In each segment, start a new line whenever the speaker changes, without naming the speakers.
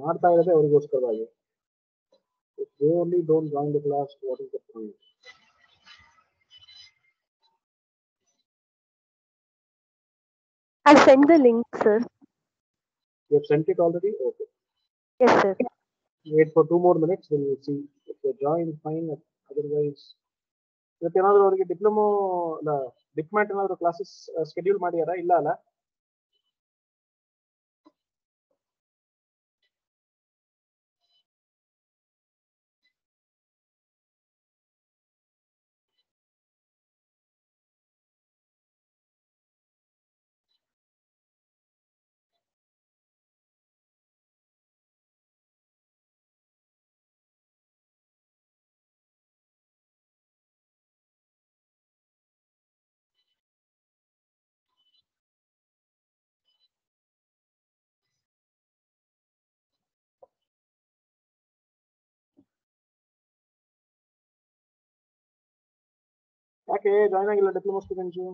ಮಾಡ್ತಾ ಇರೋದೇ ಅವರಿಗೋಸ್ಕರವಾಗಿ. If they only don't join the class, what is the point?
I've sent the link, sir.
You have sent it already? Okay.
Yes, sir.
Wait for 2 more minutes, then we'll see. If they join, fine. Otherwise, ಇವತ್ತೇನಾದ್ರೂ ಅವರಿಗೆ diploma ಡಿಪ್ಮ್ಯಾಟ್ ಏನಾದ್ರು classes schedule ಮಾಡ್ಯಾರಾ? ಇಲ್ಲ ಅಲ್ಲ? ಯಾಕೆ join ಆಗಿಲ್ಲ diploma students?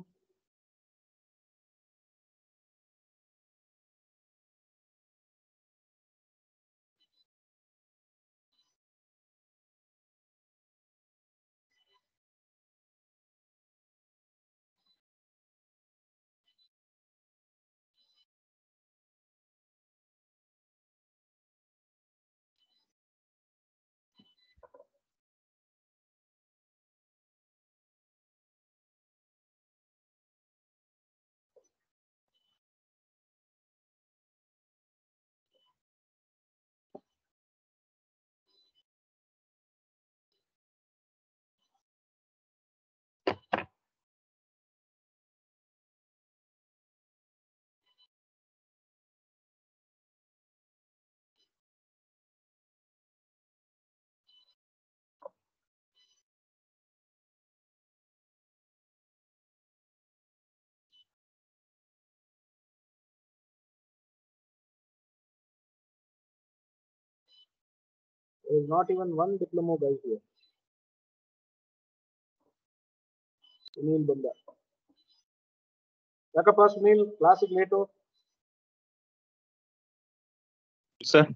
There is not even one diploma guy here. Sunil ಬಂದ. ಯಾಕಪ್ಪ ಸುನೀಲ್ ಕ್ಲಾಸಿಗೆ late?
Sir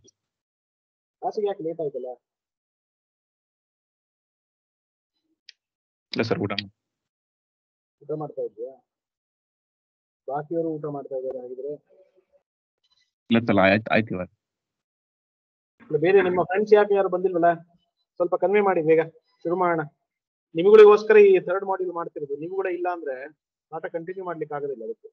ಕ್ಲಾಸಿಗೆ ಯಾಕೆ ಲೇಟ್ ಆಯ್ತಲ್ಲ?
ಇಲ್ಲ ಸರ್, ಊಟ
ಮಾಡ್ತಾ ಇದ್ಯಾ? ಬಾಕಿಯವರು ಊಟ ಮಾಡ್ತಾ ಇದ್ದಾರೆ ಹಾಗಿದ್ರೆ?
ಇಲ್ಲ ಸರ್, ಆಯ್ತು ಇವಾಗ.
ಬೇರೆ ನಿಮ್ಮ ಫ್ರೆಂಡ್ಸ್ ಯಾಕೆ ಯಾರು ಬಂದಿಲ್ವಲ್ಲ? ಸ್ವಲ್ಪ ಕಡಿಮೆ ಮಾಡಿ, ಬೇಗ ಶುರು ಮಾಡೋಣ. ನಿಮ್ಗಳಿಗೋಸ್ಕರ ಈ 3rd ಮಾಡ್ಯೂಲ್ ಮಾಡ್ತಿರೋದು. ನೀವು ಕೂಡ ಇಲ್ಲ ಅಂದ್ರೆ ಪಾಠ ಕಂಟಿನ್ಯೂ ಮಾಡ್ಲಿಕ್ಕೆ ಆಗೋದಿಲ್ಲ. ಅದಕ್ಕೆ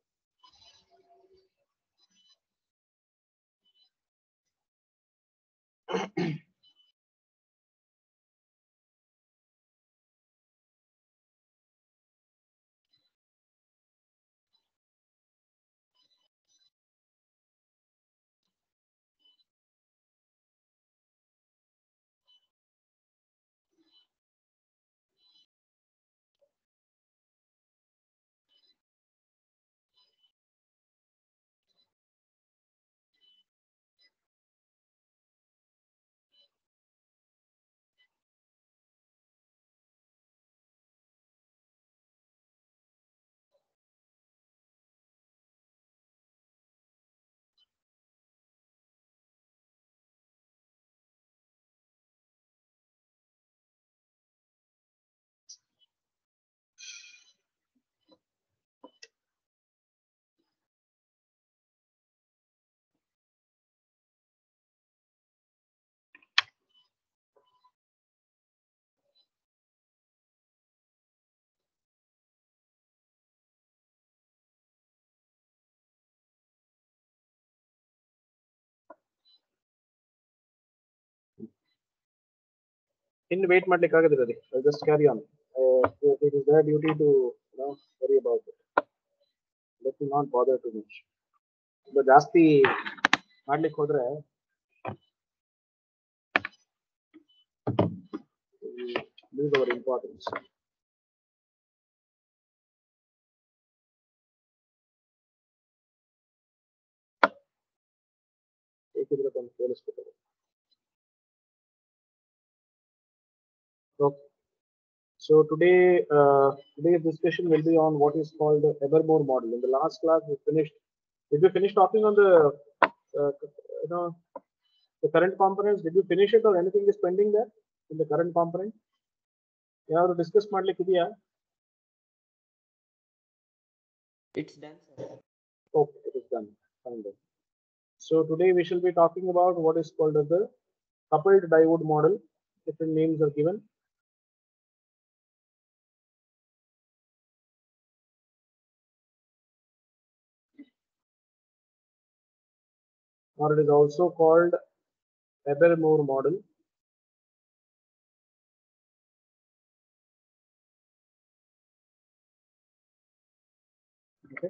ಇನ್ನು ವೇಟ್ ಮಾಡ್ಲಿಕ್ಕೆ ಆಗೋದಿಲ್ಲ ರೀ. Just carry on. It is their duty to worry about it. Let me not bother too much. ಜಾಸ್ತಿ ಮಾಡ್ಲಿಕ್ಕೆ ಹೋದ್ರೆ lose our importance. ಏಕಿದ್ರೆ ಬಂದು ಕೇಳಿಸ್ಕೊತಾರೆ. Okay. So today's discussion will be on what is called the Eber model. In the last class, we finished. Did we finish talking on the The current components, did you finish it or anything is pending there in the current component? You have to discuss ಮಾಡ್ಲಿಕ್ಕೆ ಇದೆಯಾ?
It's done, sir.
Okay, it is done. Fine then. So today we shall be talking about what is called as the coupled diode model. Different names are given. Or it is also called Eber model. Okay.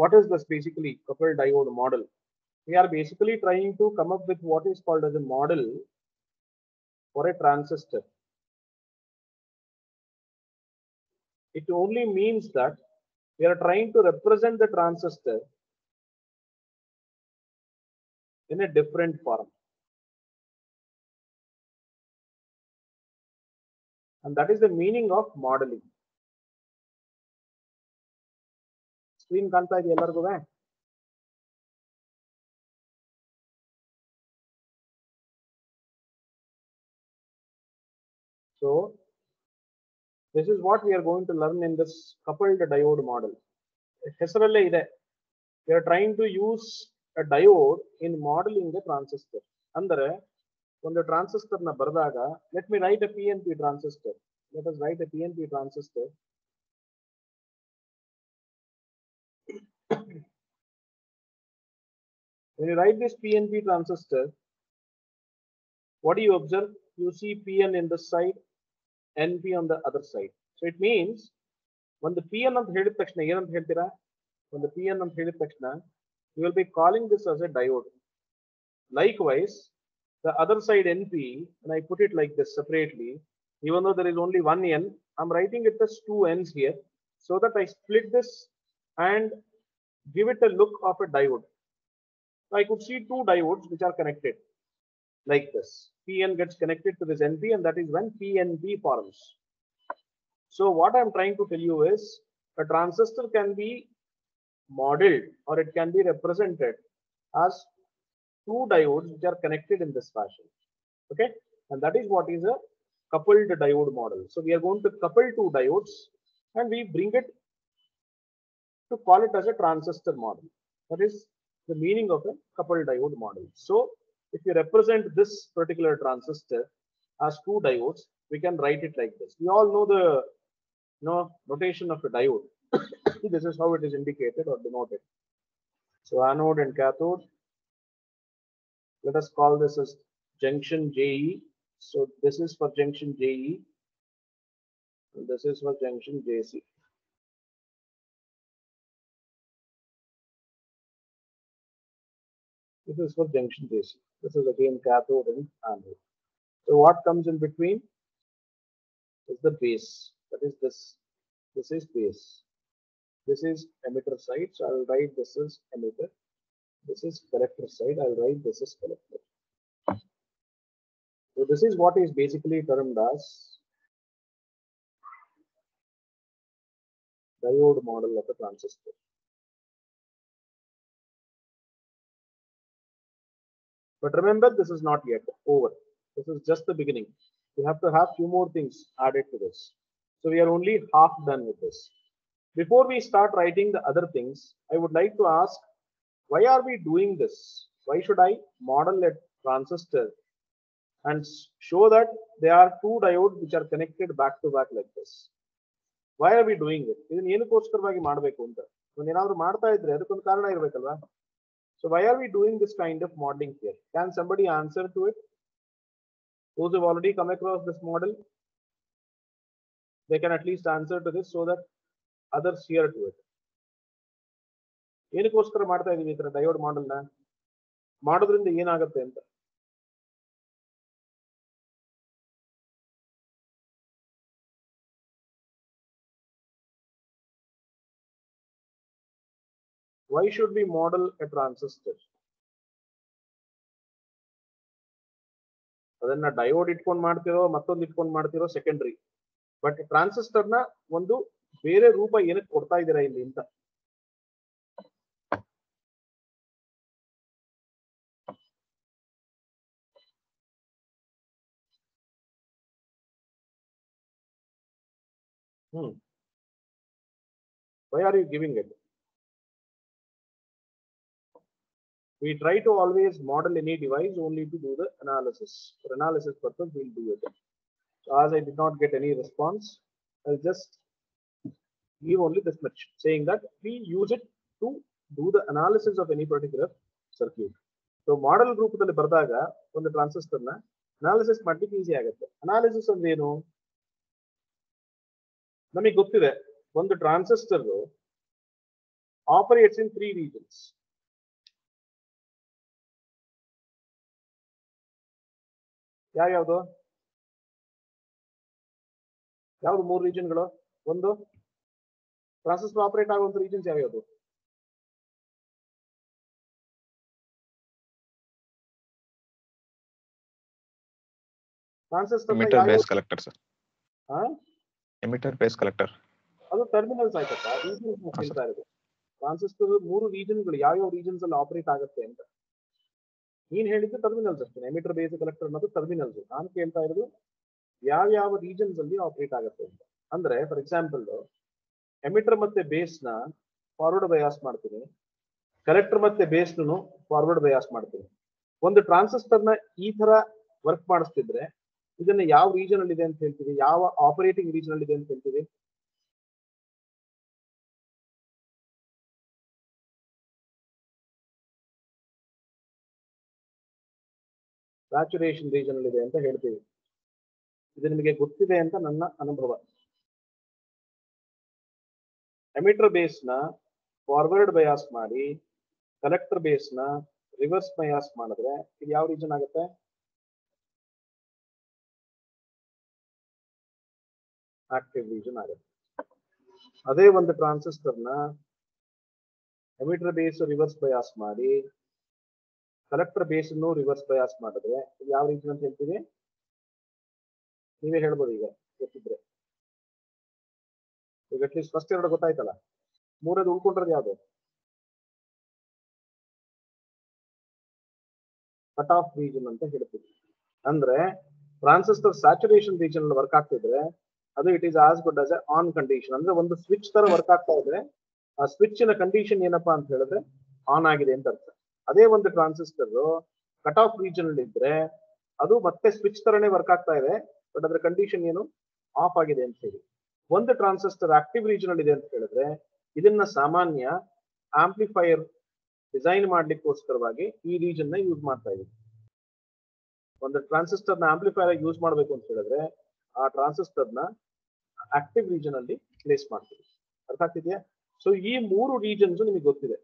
What is this basically coupled diode model? We are basically trying to come up with what is called as a model for a transistor. It only means that we are trying to represent the transistor in a different form. And that is the meaning of modeling. Screen ಕಾಣ್ತಾ ಇದೆಯಾ ಎಲ್ಲರಿಗೂ? So this is what we are going to learn in this coupled diode model. ಹೆಸರಲ್ಲೇ ಇದೆ. We are trying to use a diode in modeling the transistor. ಅಂದರೆ ಒಂದು transistor ನ ಬರೆದಾಗ, let me write a PNP transistor. Let us write a PNP transistor. When you write this PNP transistor, what do you observe? You see PN in this side, NP on the other side. So it means when the PN ಅಂತ ಹೇಳಿದ ತಕ್ಷಣ ಏನಂತ ಹೇಳ್ತೀರಾ? When the PN ಅಂತ ಹೇಳಿದ ತಕ್ಷಣ you will be calling this as a diode. Likewise, the other side NP, and I put it like this separately, even though there is only one N, I'm writing it as two N's here so that I split this and give it a look of a diode. So I could see two diodes which are connected like this. PN gets connected to this NP, and that is when PNP forms. So what I'm trying to tell you is a transistor can be modeled or it can be represented as two diodes which are connected in this fashion. Okay, and that is what is a coupled diode model. So we are going to couple two diodes and we bring it to call it as a transistor model. That is the meaning of a coupled diode model. So if you represent this particular transistor as two diodes, we can write it like this. We all know the notation of a diode. This is how it is indicated or denoted. So anode and cathode. Let us call this as junction JE. So this is for junction JE. And this is for junction JC. This is for junction JC. This is again cathode and anode. So what comes in between is the base. That is this. This is base. This is emitter side. So I'll write this is emitter. This is collector side. I'll write this is collector. So this is what is basically termed as diode model of a transistor. But remember, this is not yet over. This is just the beginning. We have to have few more things added to this. So we are only half done with this. Before we start writing the other things, I would like to ask, why are we doing this? Why should I model a transistor and show that there are two diodes which are connected back to back like this? Why are we doing it? ಇದನ್ನ ಏನಕ್ಕೋಸ್ಕರವಾಗಿ ಮಾಡಬೇಕು ಅಂತ ಏನಾದರೂ ಮಾಡ್ತಾ ಇದ್ರೆ ಅದಕ್ಕೊಂದು ಕಾರಣ ಇರಬೇಕಲ್ವಾ? So why are we doing this kind of modeling here? Can somebody answer to it? Those who have already come across this model, they can at least answer to this so that others hear to it. ಏನಕ್ಕೋಸ್ಕರ ಮಾಡ್ತಾ ಇದೀವಿ ಈ ತರ diode ಮಾಡೆಲ್ನ? ಮಾಡೋದ್ರಿಂದ ಏನಾಗುತ್ತೆ ಅಂತ? Why should we model a transistor? ಅದನ್ನ diode ಇಟ್ಕೊಂಡು ಮಾಡ್ತಿರೋ ಮತ್ತೊಂದು ಇಟ್ಕೊಂಡು ಮಾಡ್ತಿರೋ ಸೆಕೆಂಡರಿ, ಬಟ್ ಟ್ರಾನ್ಸಿಸ್ಟರ್ ನ ಒಂದು ಬೇರೆ ರೂಪ ಏನಕ್ಕೆ ಕೊಡ್ತಾ ಇದ್ದೀರಾ ಇಲ್ಲಿ ಅಂತ? Why are you giving it? We try to always model any device only to do the analysis. For analysis purpose, we'll do it. So as I did not get any response, I'll just give only this much, saying that we use it to do the analysis of any particular circuit. So model ರೂಪದಲ್ಲಿ ಬರೆದಾಗ ಒಂದು transistor ನ analysis ಮಾಡಲಿಕ್ಕೆ easy ಆಗುತ್ತೆ. Analysis ಅಂದ್ರೆ ಏನು? ನಮಗೆ ಗೊತ್ತಿದೆ ಒಂದು ಟ್ರಾನ್ಸಿಸ್ಟರ್ ಆಪರೇಟ್ಸ್ ಇನ್ 3 regions. ಯಾವ್ಯಾವುದು? ಯಾವ್ದು 3 ರೀಜನ್ಗಳು? ಒಂದು ಟ್ರಾನ್ಸಿಸ್ಟರ್ ಆಪರೇಟ್ ಆಗುವಂತ ರೀಜನ್ಸ್ ಯಾವ್ಯಾವುದು? Transistor
emitter base collector sir. Emitter base collector.
ಅದು ಟರ್ಮಿನಲ್ಸ್ ಆಯ್ತಪ್ಪ. ರೀಜನ್ಸ್ ಹೇಳ್ತಾ ಇರೋದು. ಟ್ರಾನ್ಸಿಸ್ಟರ್ 3 ರೀಜನ್ಗಳು ಯಾವ ರೀಜನ್ಸ್ ಅಲ್ಲಿ ಆಪರೇಟ್ ಆಗುತ್ತೆ ಅಂತ. ನೀನ್ ಹೇಳಿದ್ದು ಟರ್ಮಿನಲ್ಸ್ ಅಷ್ಟೇ. ಎಮಿಟರ್ ಬೇಸ್ ಕಲೆಕ್ಟರ್ ಅನ್ನೋದು ಟರ್ಮಿನಲ್ಸ್. ನಾನು ಕೇಳ್ತಾ ಇರೋದು ಯಾವ ರೀಜನ್ಸ್ ಅಲ್ಲಿ ಆಪರೇಟ್ ಆಗುತ್ತೆ ಅಂತ. ಅಂದ್ರೆ ಫಾರ್ ಎಕ್ಸಾಂಪಲ್ ಎಮಿಟರ್ ಮತ್ತೆ ಬೇಸ್ ನ ಫಾರ್ವರ್ಡ್ ಬಯಾಸ್ ಮಾಡ್ತೀನಿ, ಕಲೆಕ್ಟರ್ ಮತ್ತೆ ಬೇಸ್ ನು ಫಾರ್ವರ್ಡ್ ಬಯಾಸ್ ಮಾಡ್ತೀನಿ. ಒಂದು ಟ್ರಾನ್ಸಿಸ್ಟರ್ ನ ಈ ತರ ವರ್ಕ್ ಮಾಡಿಸ್ತಿದ್ರೆ ಇದನ್ನ ಯಾವ ರೀಜನ್ ಅಲ್ಲಿ ಇದೆ ಅಂತ ಹೇಳ್ತೀವಿ, ಯಾವ ಆಪರೇಟಿಂಗ್ ರೀಜನ್ ಅಲ್ಲಿ ಇದೆ ಅಂತ ಹೇಳ್ತೀವಿ? ಸ್ಯಾಚುರೇಷನ್ ರೀಜನ್ ಅಲ್ಲಿ ಇದೆ ಅಂತ ಹೇಳ್ತೀವಿ. ಇದು ನಿಮಗೆ ಗೊತ್ತಿದೆ ಅಂತ ನನ್ನ ಅನುಭವ. ಎಮಿಟರ್ ಬೇಸ್ ನ ಫಾರ್ವರ್ಡ್ ಬಯಾಸ್ ಮಾಡಿ ಕಲೆಕ್ಟರ್ ಬೇಸ್ ನ ರಿವರ್ಸ್ ಬಯಾಸ್ ಮಾಡಿದ್ರೆ ಇದು ಯಾವ ರೀಜನ್ ಆಗುತ್ತೆ? ಆಕ್ಟಿವ್ ರೀಜನ್ ಆಗುತ್ತೆ. ಅದೇ ಒಂದು ಟ್ರಾನ್ಸಿಸ್ಟರ್ ನ ಎಮಿಟರ್ ಬೇಸ್ ರಿವರ್ಸ್ ಬಯಾಸ್ ಮಾಡಿ ಕಲೆಕ್ಟರ್ ಬೇಸ್ ಅನ್ನು ರಿವರ್ಸ್ ಬಯಾಸ್ ಮಾಡಿದ್ರೆ ಇದು ಯಾವ ರೀಜನ್ ಅಂತ ಹೇಳ್ತೀವಿ? ನೀವೇ ಹೇಳ್ಬೋದು ಈಗ ಗೊತ್ತಿದ್ರೆ. ಈಗ ಅಟ್ಲೀಸ್ಟ್ ಫಸ್ಟ್ 2 ಗೊತ್ತಾಯ್ತಲ್ಲ, 3ನೇದು ಉಳ್ಕೊಂಡ್ರದ್ದು ಯಾವುದು? ಕಟ್ ಆಫ್ ರೀಜನ್ ಅಂತ ಹೇಳ್ತೀವಿ. ಅಂದ್ರೆ ಟ್ರಾನ್ಸಿಸ್ಟರ್ ಸ್ಯಾಚುರೇಷನ್ ರೀಜನ್ ಅಲ್ಲಿ ವರ್ಕ್ ಆಗ್ತಿದ್ರೆ ಅದು it is as good as A on condition. ಅಂದ್ರೆ ಒಂದು ಸ್ವಿಚ್ ತರ ವರ್ಕ್ ಆಗ್ತಾ ಇದ್ರೆ ಆ ಸ್ವಿಚ್ ನ ಕಂಡೀಷನ್ ಏನಪ್ಪಾ ಅಂತ ಹೇಳಿದ್ರೆ ಆನ್ ಆಗಿದೆ ಅಂತ ಅರ್ಥ. ಅದೇ ಒಂದು ಟ್ರಾನ್ಸಿಸ್ಟರ್ ಕಟ್ ಆಫ್ ರೀಜನ್ ಅಲ್ಲಿ ಇದ್ರೆ ಅದು ಮತ್ತೆ ಸ್ವಿಚ್ ತರನೇ ವರ್ಕ್ ಆಗ್ತಾ ಇದೆ, ಬಟ್ ಅದರ ಕಂಡೀಷನ್ ಏನು? ಆಫ್ ಆಗಿದೆ ಅಂತ ಹೇಳಿ. ಒಂದು ಟ್ರಾನ್ಸಿಸ್ಟರ್ ಆಕ್ಟಿವ್ ರೀಜನ್ ಅಲ್ಲಿ ಇದೆ ಅಂತ ಹೇಳಿದ್ರೆ ಇದನ್ನ ಸಾಮಾನ್ಯ ಆಂಪ್ಲಿಫೈಯರ್ ಡಿಸೈನ್ ಮಾಡ್ಲಿಕ್ಕೋಸ್ಕರವಾಗಿ ಈ ರೀಜನ್ ನ ಯೂಸ್ ಮಾಡ್ತಾ ಇದೀವಿ. ಒಂದು ಟ್ರಾನ್ಸಿಸ್ಟರ್ ನ ಆಂಪ್ಲಿಫೈಯರ್ ಯೂಸ್ ಮಾಡಬೇಕು ಅಂತ ಹೇಳಿದ್ರೆ ಆ ಟ್ರಾನ್ಸಿಸ್ಟರ್ ನ ಆಕ್ಟಿವ್ ರೀಜನ್ ಅಲ್ಲಿ ಪ್ಲೇಸ್ ಮಾಡ್ತೀವಿ. ಅರ್ಥ ಆಗ್ತಿದೆಯಾ? ಸೊ ಈ 3 ರೀಜನ್ಸ್ ನಿಮಗೆ ಗೊತ್ತಿದೆ.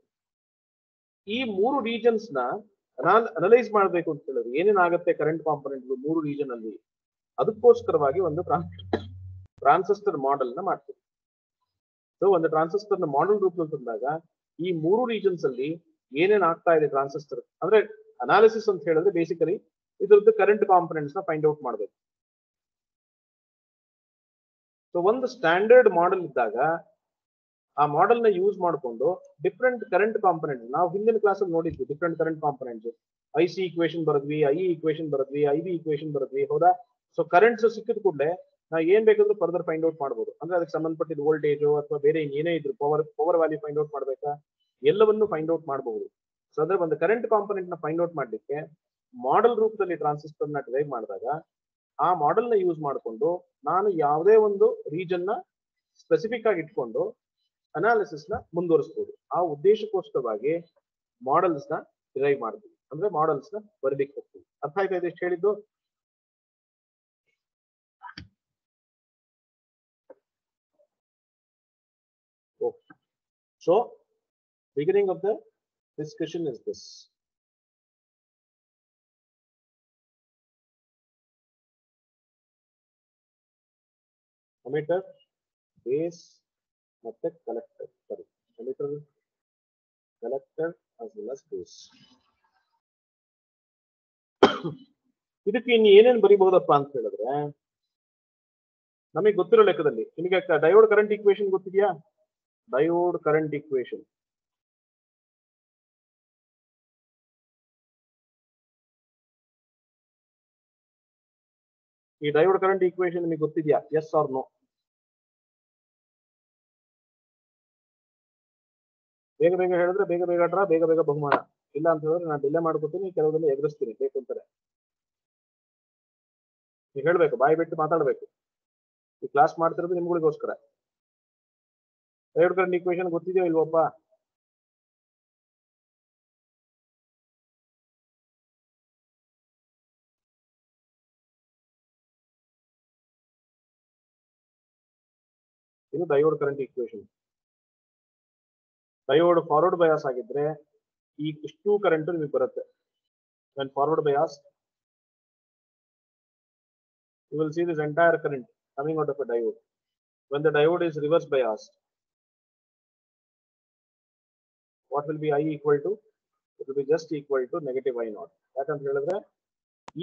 ಈ 3 ರೀಜನ್ಸ್ ನ ಅನಲೈಸ್ ಮಾಡಬೇಕು ಅಂತ ಹೇಳಿದ್ರೆ ಏನೇನಾಗುತ್ತೆ ಕರೆಂಟ್ ಕಾಂಪೊನೆಂಟ್ 3 ರೀಜನ್ ಅಲ್ಲಿ, ಅದಕ್ಕೋಸ್ಕರವಾಗಿ ಒಂದು ಟ್ರಾನ್ಸಿಸ್ಟರ್ ಮಾಡೆಲ್ ನ ಮಾಡ್ತೀವಿ. ಸೊ ಒಂದು ಟ್ರಾನ್ಸಿಸ್ಟರ್ ನ ಮಾಡೆಲ್ ರೂಪದಲ್ಲಿ ತಂದಾಗ ಈ 3 ರೀಜನ್ಸ್ ಅಲ್ಲಿ ಏನೇನ್ ಆಗ್ತಾ ಇದೆ ಟ್ರಾನ್ಸಿಸ್ಟರ್ ಅಂದ್ರೆ ಅನಾಲಿಸಿಸ್ ಅಂತ ಹೇಳಿದ್ರೆ ಬೇಸಿಕಲಿ ಇದ್ರದ್ದು ಕರೆಂಟ್ ಕಾಂಪೊನೆಂಟ್ಸ್ ನ ಫೈಂಡ್ ಔಟ್ ಮಾಡಬೇಕು. ಸೊ ಒಂದು ಸ್ಟ್ಯಾಂಡರ್ಡ್ ಮಾಡೆಲ್ ಇದ್ದಾಗ ಆ ಮಾಡೆಲ್ ನ ಯೂಸ್ ಮಾಡಿಕೊಂಡು ಡಿಫ್ರೆಂಟ್ ಕರೆಂಟ್ ಕಾಂಪೊನೆಂಟ್ ನಾವು ಹಿಂದಿನ ಕ್ಲಾಸ್ ಅಲ್ಲಿ ನೋಡಿದ್ವಿ. Different current components IC equation ಬರದ್ವಿ, IE ಈಕ್ವೇಶನ್ ಬರದ್ವಿ, IB ಈಕ್ವೇಶನ್ ಬರದ್ವಿ, ಹೌದಾ? ಸೊ ಕರೆಂಟ್ಸ್ ಸಿಕ್ಕಿದ ಕೂಡಲೇ ನಾವು ಏನ್ ಬೇಕಾದ್ರೂ ಫರ್ದರ್ ಫೈಂಡ್ ಔಟ್ ಮಾಡಬಹುದು. ಅಂದ್ರೆ ಅದಕ್ಕೆ ಸಂಬಂಧಪಟ್ಟಿದ ವೋಲ್ಟೇಜ್ ಅಥವಾ ಬೇರೆ ಏನೇ ಇದ್ರು ಪವರ್ ವ್ಯಾಲ್ಯೂ ಫೈಂಡ್ ಔಟ್ ಮಾಡ್ಬೇಕಾ, ಎಲ್ಲವನ್ನೂ ಫೈಂಡ್ ಔಟ್ ಮಾಡಬಹುದು. ಸೊ ಅಂದ್ರೆ ಒಂದು ಕರೆಂಟ್ ಕಾಂಪೊನೆಂಟ್ ನ ಫೈಂಡ್ ಔಟ್ ಮಾಡ್ಲಿಕ್ಕೆ ಮಾಡೆಲ್ ರೂಪದಲ್ಲಿ ಟ್ರಾನ್ಸಿಸ್ಟರ್ ನ ಡಿರೈವ್ ಮಾಡಿದಾಗ ಆ ಮಾಡೆಲ್ ನ ಯೂಸ್ ಮಾಡಿಕೊಂಡು ನಾನು ಯಾವುದೇ ಒಂದು ರೀಜನ್ ನ ಸ್ಪೆಸಿಫಿಕ್ ಆಗಿ ಇಟ್ಕೊಂಡು ಅನಾಲಿಸಿಸ್ ನ ಮುಂದುವರಿಸಬಹುದು. ಆ ಉದ್ದೇಶಕ್ಕೋಸ್ಕರವಾಗಿ ಮಾಡೆಲ್ಸ್ ನ ಡಿರೈವ್ ಮಾಡ್ತೀವಿ, ಅಂದ್ರೆ ಮಾಡೆಲ್ಸ್ ನ ಬರ್ಲಿಕ್ಕೆ ಹೋಗ್ತೀವಿ. ಅರ್ಥ ಆಯ್ತಾ ಇದೆ ಎಷ್ಟು ಹೇಳಿದ್ದು? Okay. So beginning of the discussion is this. Emitter, base, ಮತ್ತೆ collector. Sorry, emitter, collector as well as base. ಇದಕ್ಕೆ ಇನ್ನು ಏನೇನು ಬರೀಬಹುದಪ್ಪ ಅಂತ ಹೇಳಿದ್ರೆ ನಮಗೆ ಗೊತ್ತಿರೋ ಲೆಕ್ಕದಲ್ಲಿ ನಿಮಗೆ ಡಯೋಡ್ ಕರೆಂಟ್ ಈಕ್ವೇಶನ್ ಗೊತ್ತಿದೆಯಾ? ಡಯೋಡ್ ಕರೆಂಟ್ ಈಕ್ವೇಶನ್ ಈ ಡಯೋಡ್ ಕರೆಂಟ್ ಈಕ್ವೇಶನ್ ನಿಮಗೆ ಗೊತ್ತಿದೆಯಾ? Yes or no? ಬೇಗ ಬೇಗ ಹೇಳಿದ್ರೆ ಬೇಗ ಬೇಗ ಡ್ರಾ, ಬೇಗ ಬೇಗ ಬಹುಮಾನ. ಇಲ್ಲ ಅಂತ ಹೇಳಿದ್ರೆ ನಾನು ಡಿಲೇ ಮಾಡ್ಕೊತೀನಿ, ಕೆಲವೊಂದನ್ನು ಎದುರಿಸ್ತೀನಿ ಬೇಕು ಅಂತಾರೆ. ನೀವು ಹೇಳ್ಬೇಕು, ಬಾಯಿ ಬಿಟ್ಟು ಮಾತಾಡ್ಬೇಕು. ಈ ಕ್ಲಾಸ್ ಮಾಡ್ತಿರೋದು ನಿಮ್ಗಳಿಗೋಸ್ಕರ. ಥರ್ಡ್ ಕರೆಂಟ್ ಈಕ್ವೇಶನ್ ಗೊತ್ತಿದೆಯೋ ಇಲ್ವಪ್ಪ? ಇದು diode current equation. Diode forward bias ಆಗಿದ್ರೆ ಈ ಇಷ್ಟು ಕರೆಂಟ್ ನಿಮಗೆ ಬರುತ್ತೆ. when forward bias, you will see this entire current coming out of a diode. When the diode is reverse biased, what will be I equal to? It will be just equal to negative I naught. ಯಾಕಂತ ಹೇಳಿದ್ರೆ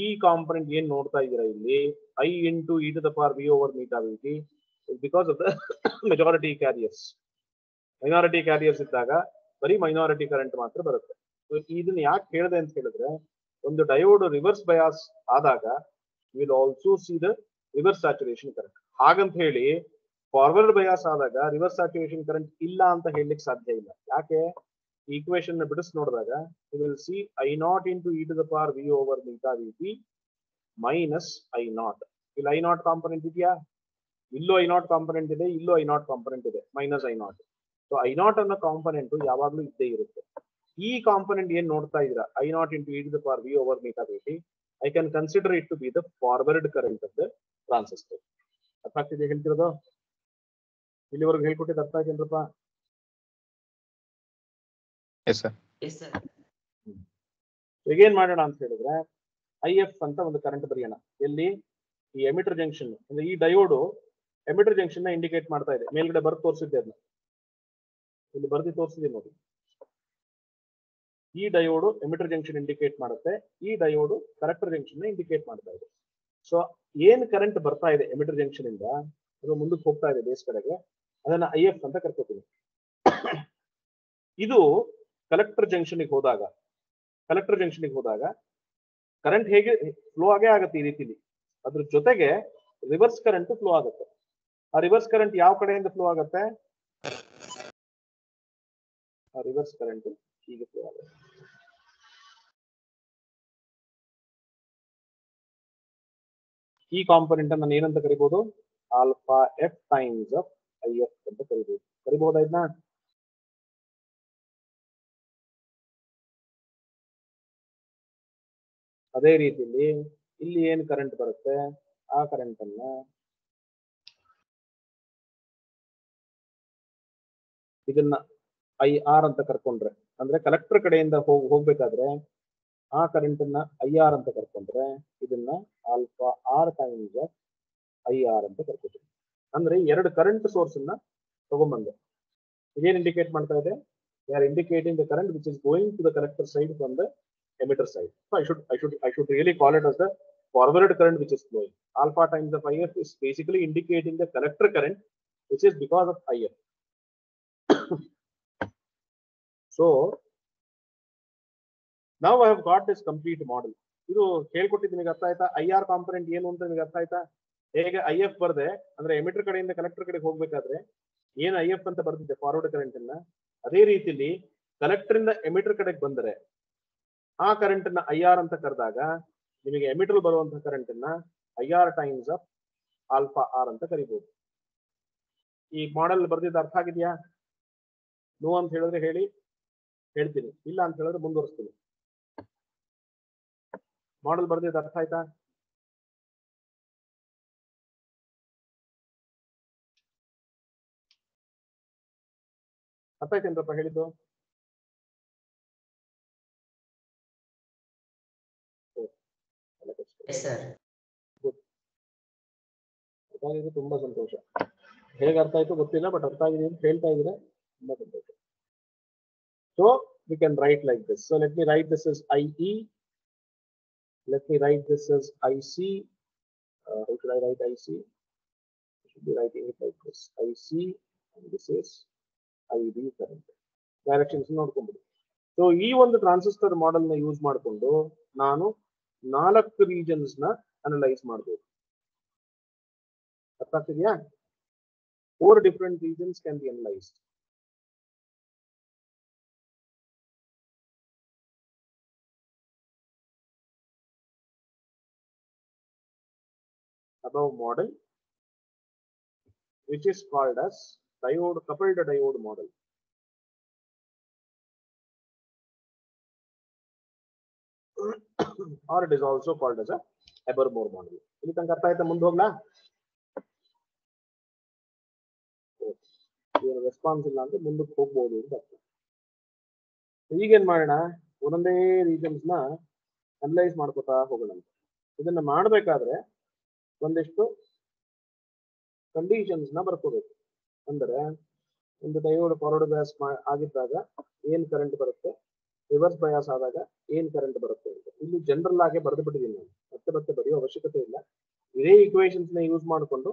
ಈ component ಏನ್ ನೋಡ್ತಾ ಇದ್ದೀರಾ ಇಲ್ಲಿ, I into e to the power v over meta vt is because of the majority carriers. Minority carriers ಇದ್ದಾಗ ಬರೀ minority current ಮಾತ್ರ ಬರುತ್ತೆ. ಇದನ್ನ ಯಾಕೆ ಹೇಳಿದೆ ಅಂತ ಹೇಳಿದ್ರೆ, ಒಂದು ಡಯೋಡ್ ರಿವರ್ಸ್ ಬಯಾಸ್ ಆದಾಗ will also see the reverse saturation current. ಹಾಗಂತ ಹೇಳಿ ಫಾರ್ವರ್ಡ್ ಬಯಾಸ್ ಆದಾಗ ರಿವರ್ಸ್ ಸ್ಯಾಚುರೇಷನ್ ಕರೆಂಟ್ ಇಲ್ಲ ಅಂತ ಹೇಳಲಿಕ್ಕೆ ಸಾಧ್ಯ ಇಲ್ಲ. ಯಾಕೆ? ಈಕ್ವೇಶನ್ ಬಿಡಿಸಿ ನೋಡಿದಾಗ you will see I naught into e to the power V over eta V T minus I naught. ಇಲ್ಲಿ ಐ ನಾಟ್ ಕಾಂಪೊನೆಂಟ್ ಇದೆಯಾ? ಇಲ್ಲೂ ಐ ನಾಟ್ ಕಾಂಪೊನೆಂಟ್ ಇದೆ, ಇಲ್ಲೂ ಐ ನಾಟ್ ಕಾಂಪೊನೆಂಟ್ ಇದೆ, minus I naught. So I not ಅನ್ನೋ component ಯಾವಾಗಲೂ ಇದ್ದೇ ಇರುತ್ತೆ. ಈ ಕಾಂಪೊನೆಂಟ್ ಏನ್ ನೋಡ್ತಾ ಇದ್ದೀರಾ, I naught into e to the power V over eta V T, I can consider it to be the forward current of the transistor. ಅರ್ಥ ಆಗ್ತಿದೆ ಹೇಳ್ತಿರೋದು? ಇಲ್ಲಿವರೆಗೂ ಹೇಳ್ಕೊಟ್ಟಿದ್ದು ಅರ್ಥ ಆಯ್ತೇನ್ರಪ್ಪ?
Yes, sir.
Yes, sir.
ಈಗ ಏನ್ ಮಾಡೋಣ ಅಂತ ಹೇಳಿದ್ರೆ, ಐ ಎಫ್ ಅಂತ ಒಂದು ಕರೆಂಟ್ ಬರೆಯೋಣ. ಎಲ್ಲಿ? ಈ ಎಮಿಟರ್ ಜಂಕ್ಷನ್ ಅಂದ್ರೆ ಈ ಡಯೋಡು ಎಮಿಟರ್ ಜಂಕ್ಷನ್ ನ ಇಂಡಿಕೇಟ್ ಮಾಡ್ತಾ ಇದೆ. ಮೇಲ್ಗಡೆ ಬರ್ದು ತೋರಿಸಿದ್ದೆ, ಅದನ್ನ ಇಲ್ಲಿ ಬರ್ದು ತೋರಿಸಿದೆ ನೋಡಿ. ಈ ಡಯೋಡು ಎಮಿಟರ್ ಜಂಕ್ಷನ್ ಇಂಡಿಕೇಟ್ ಮಾಡುತ್ತೆ, ಈ ಡಯೋಡು ಕಲೆಕ್ಟರ್ ಜಂಕ್ಷನ್ ನ ಇಂಡಿಕೇಟ್ ಮಾಡ್ತಾ ಇದೆ. ಸೊ ಏನ್ ಕರೆಂಟ್ ಬರ್ತಾ ಇದೆ ಎಮಿಟರ್ ಜಂಕ್ಷನ್ ಇಂದ ಅದು ಮುಂದಕ್ಕೆ ಹೋಗ್ತಾ ಇದೆ ಬೇಸ್ ಕಡೆಗೆ, ಅದನ್ನ ಐ ಎಫ್ ಅಂತ ಕರ್ಕೋತೀನಿ. ಇದು ಕಲೆಕ್ಟರ್ ಜಂಕ್ಷನ್ಗೆ ಹೋದಾಗ ಕರೆಂಟ್ ಹೇಗೆ ಫ್ಲೋ ಆಗೇ ಆಗುತ್ತೆ ಈ ರೀತಿಲಿ. ಅದ್ರ ಜೊತೆಗೆ ರಿವರ್ಸ್ ಕರೆಂಟ್ ಫ್ಲೋ ಆಗುತ್ತೆ. ಆ ರಿವರ್ಸ್ ಕರೆಂಟ್ ಯಾವ ಕಡೆಯಿಂದ ಫ್ಲೋ ಆಗುತ್ತೆ? ಆ ರಿವರ್ಸ್ ಕರೆಂಟ್ ಹೀಗೆ ಫ್ಲೋ ಆಗುತ್ತೆ. ಈ ಕಾಂಪೊನೆಂಟ್ ಅನ್ನು ನಾನು ಏನಂತ ಕರಿಬಹುದು? Alpha F times of I F ಅಂತ ಕರಿಬಹುದಾ ಇದನ್ನ? ಅದೇ ರೀತಿಯಲ್ಲಿ ಇಲ್ಲಿ ಏನ್ ಕರೆಂಟ್ ಬರುತ್ತೆ, ಆ ಕರೆಂಟ್ ಅನ್ನ ಇದನ್ನ ಐ ಆರ್ ಅಂತ ಕರ್ಕೊಂಡ್ರೆ, ಅಂದ್ರೆ ಕಲೆಕ್ಟರ್ ಕಡೆಯಿಂದ ಹೋಗ್ಬೇಕಾದ್ರೆ ಆ ಕರೆಂಟ್ ಅನ್ನ ಐ ಆರ್ ಅಂತ ಕರ್ಕೊಂಡ್ರೆ ಇದನ್ನ alpha R times of I R ಅಂತ ಕರ್ಕೊತೀವಿ. ಅಂದ್ರೆ ಎರಡು ಕರೆಂಟ್ ಸೋರ್ಸ್ ಅನ್ನ ತಗೊಂಡ್ಬಂದೆ. ಇದೇನ್ ಇಂಡಿಕೇಟ್ ಮಾಡ್ತಾ ಇದೆ? They are indicating the current which is going to the collector side from the emitter side. So I should really call it as the forward current which is flowing. Alpha times of IF is basically indicating the collector current which is because of IF. So now I have got this complete model. ಇದು ಹೇಳ್ಕೊಟ್ಟಿದ್ದು ನಿಮಗೆ ಅರ್ಥ ಆಯ್ತಾ? I R component ಏನು ಅಂತ ನಿಮಗೆ ಅರ್ಥ ಆಯ್ತಾ? ಹೇಗೆ ಐ ಎಫ್ ಬರ್ದೆ ಅಂದ್ರೆ ಎಮಿಟರ್ ಕಡೆಯಿಂದ ಕಲೆಕ್ಟರ್ ಕಡೆಗೆ ಹೋಗ್ಬೇಕಾದ್ರೆ ಏನು ಐ ಎಫ್ ಅಂತ ಬರ್ತಿದ್ದೆ ಫಾರ್ವರ್ಡ್ ಕರೆಂಟ್ ಅನ್ನ, ಅದೇ ರೀತಿಲಿ ಕಲೆಕ್ಟರ್ ಇಂದ ಎಮಿಟರ್ ಕಡೆಗೆ ಬಂದರೆ ಆ ಕರೆಂಟ್ ಅನ್ನ ಐ ಆರ್ ಅಂತ ಕರೆದಾಗ ನಿಮಗೆ ಎಮಿಟರ್ ಬರುವಂತಹ ಕರೆಂಟ್ ಅನ್ನ I R times of alpha R ಅಂತ ಕರಿಬಹುದು. ಈ ಮಾಡೆಲ್ ಬರ್ದಿದ್ದು ಅರ್ಥ ಆಗಿದೆಯಾ? ನೋ ಅಂತ ಹೇಳಿದ್ರೆ ಹೇಳ್ತೀನಿ, ಇಲ್ಲ ಅಂತ ಹೇಳಿದ್ರೆ ಮುಂದುವರಿಸ್ತೀನಿ. ಮಾಡೆಲ್ ಬರ್ದಿದ್ದು ಅರ್ಥ ಆಯ್ತಾ? ಅರ್ಥ ಆಯ್ತೇನ್ರಪ್ಪ ಹೇಳಿದ್ದು?
Yes, sir.
ಗೊತ್ತಾಗಿದೆ, ತುಂಬಾ ಸಂತೋಷ. ಹೇಗೆ ಅರ್ಥ ಆಯ್ತು ಗೊತ್ತಿಲ್ಲ, ಬಟ್ ಅರ್ಥ ಆಗಿದೆ ಅಂತ ಹೇಳ್ತಾ ಇದ್ರೆ ತುಂಬಾ ಸಂತೋಷ. So we can write like this. So let me write this as IE. Let me write this as IC. How should I write IC? I should be writing it like this. IC and this is IB current. Directions ನೋಡ್ಕೊಂಡ್ಬಿಡಿ. So ಈ ಒಂದು transistor model ನ use ಮಾಡಿಕೊಂಡು ನಾನು 4 regions ನ analyse ಮಾಡಬಹುದು. ಅರ್ಥ ಆಗ್ತಿದೆಯಾ? 4 different regions can be analyzed. above model, which is called as diode coupled diode model. Or it is also called as a Eber model. ಇಲ್ಲಿ ತನಕ ಅರ್ಥ ಆಯ್ತಾ? ಮುಂದೆ ಹೋಗ್ಲಾ? ಏನು ರೆಸ್ಪಾನ್ಸ್ ಇಲ್ಲ ಅಂದ್ರೆ ಮುಂದಕ್ಕೆ ಹೋಗ್ಬೋದು ಅಂತ ಅರ್ಥ. ಈಗೇನ್ ಮಾಡೋಣ, ಒಂದೊಂದೇ ರೀಜನ್ಸ್ ನ ಅನಲೈಸ್ ಮಾಡ್ಕೋತಾ ಹೋಗೋಣ. ಇದನ್ನ ಮಾಡಬೇಕಾದ್ರೆ ಒಂದಿಷ್ಟು ಕಂಡೀಷನ್ಸ್ ನ ಬರ್ಕೋಬೇಕು. ಅಂದ್ರೆ ಒಂದು ಡಯೋಡ್ ಫಾರ್ವರ್ಡ್ ಬಯಾಸ್ ಆಗಿದ್ದಾಗ ಏನ್ ಕರೆಂಟ್ ಬರುತ್ತೆ, ರಿವರ್ಸ್ ಬಯಾಸ್ ಆದಾಗ ಏನ್ ಕರೆಂಟ್ ಬರುತ್ತೆ ಅಂತ ಇಲ್ಲಿ ಜನರಲ್ ಆಗಿ ಬರೆದು ಬಿಟ್ಟಿದ್ದೀನಿ ನಾನು. ಮತ್ತೆ ಬರೆಯೋ ಅವಶ್ಯಕತೆ ಇಲ್ಲ. ಇದೇ ಈಕ್ವೇಶನ್ಸ್ ನ ಯೂಸ್ ಮಾಡಿಕೊಂಡು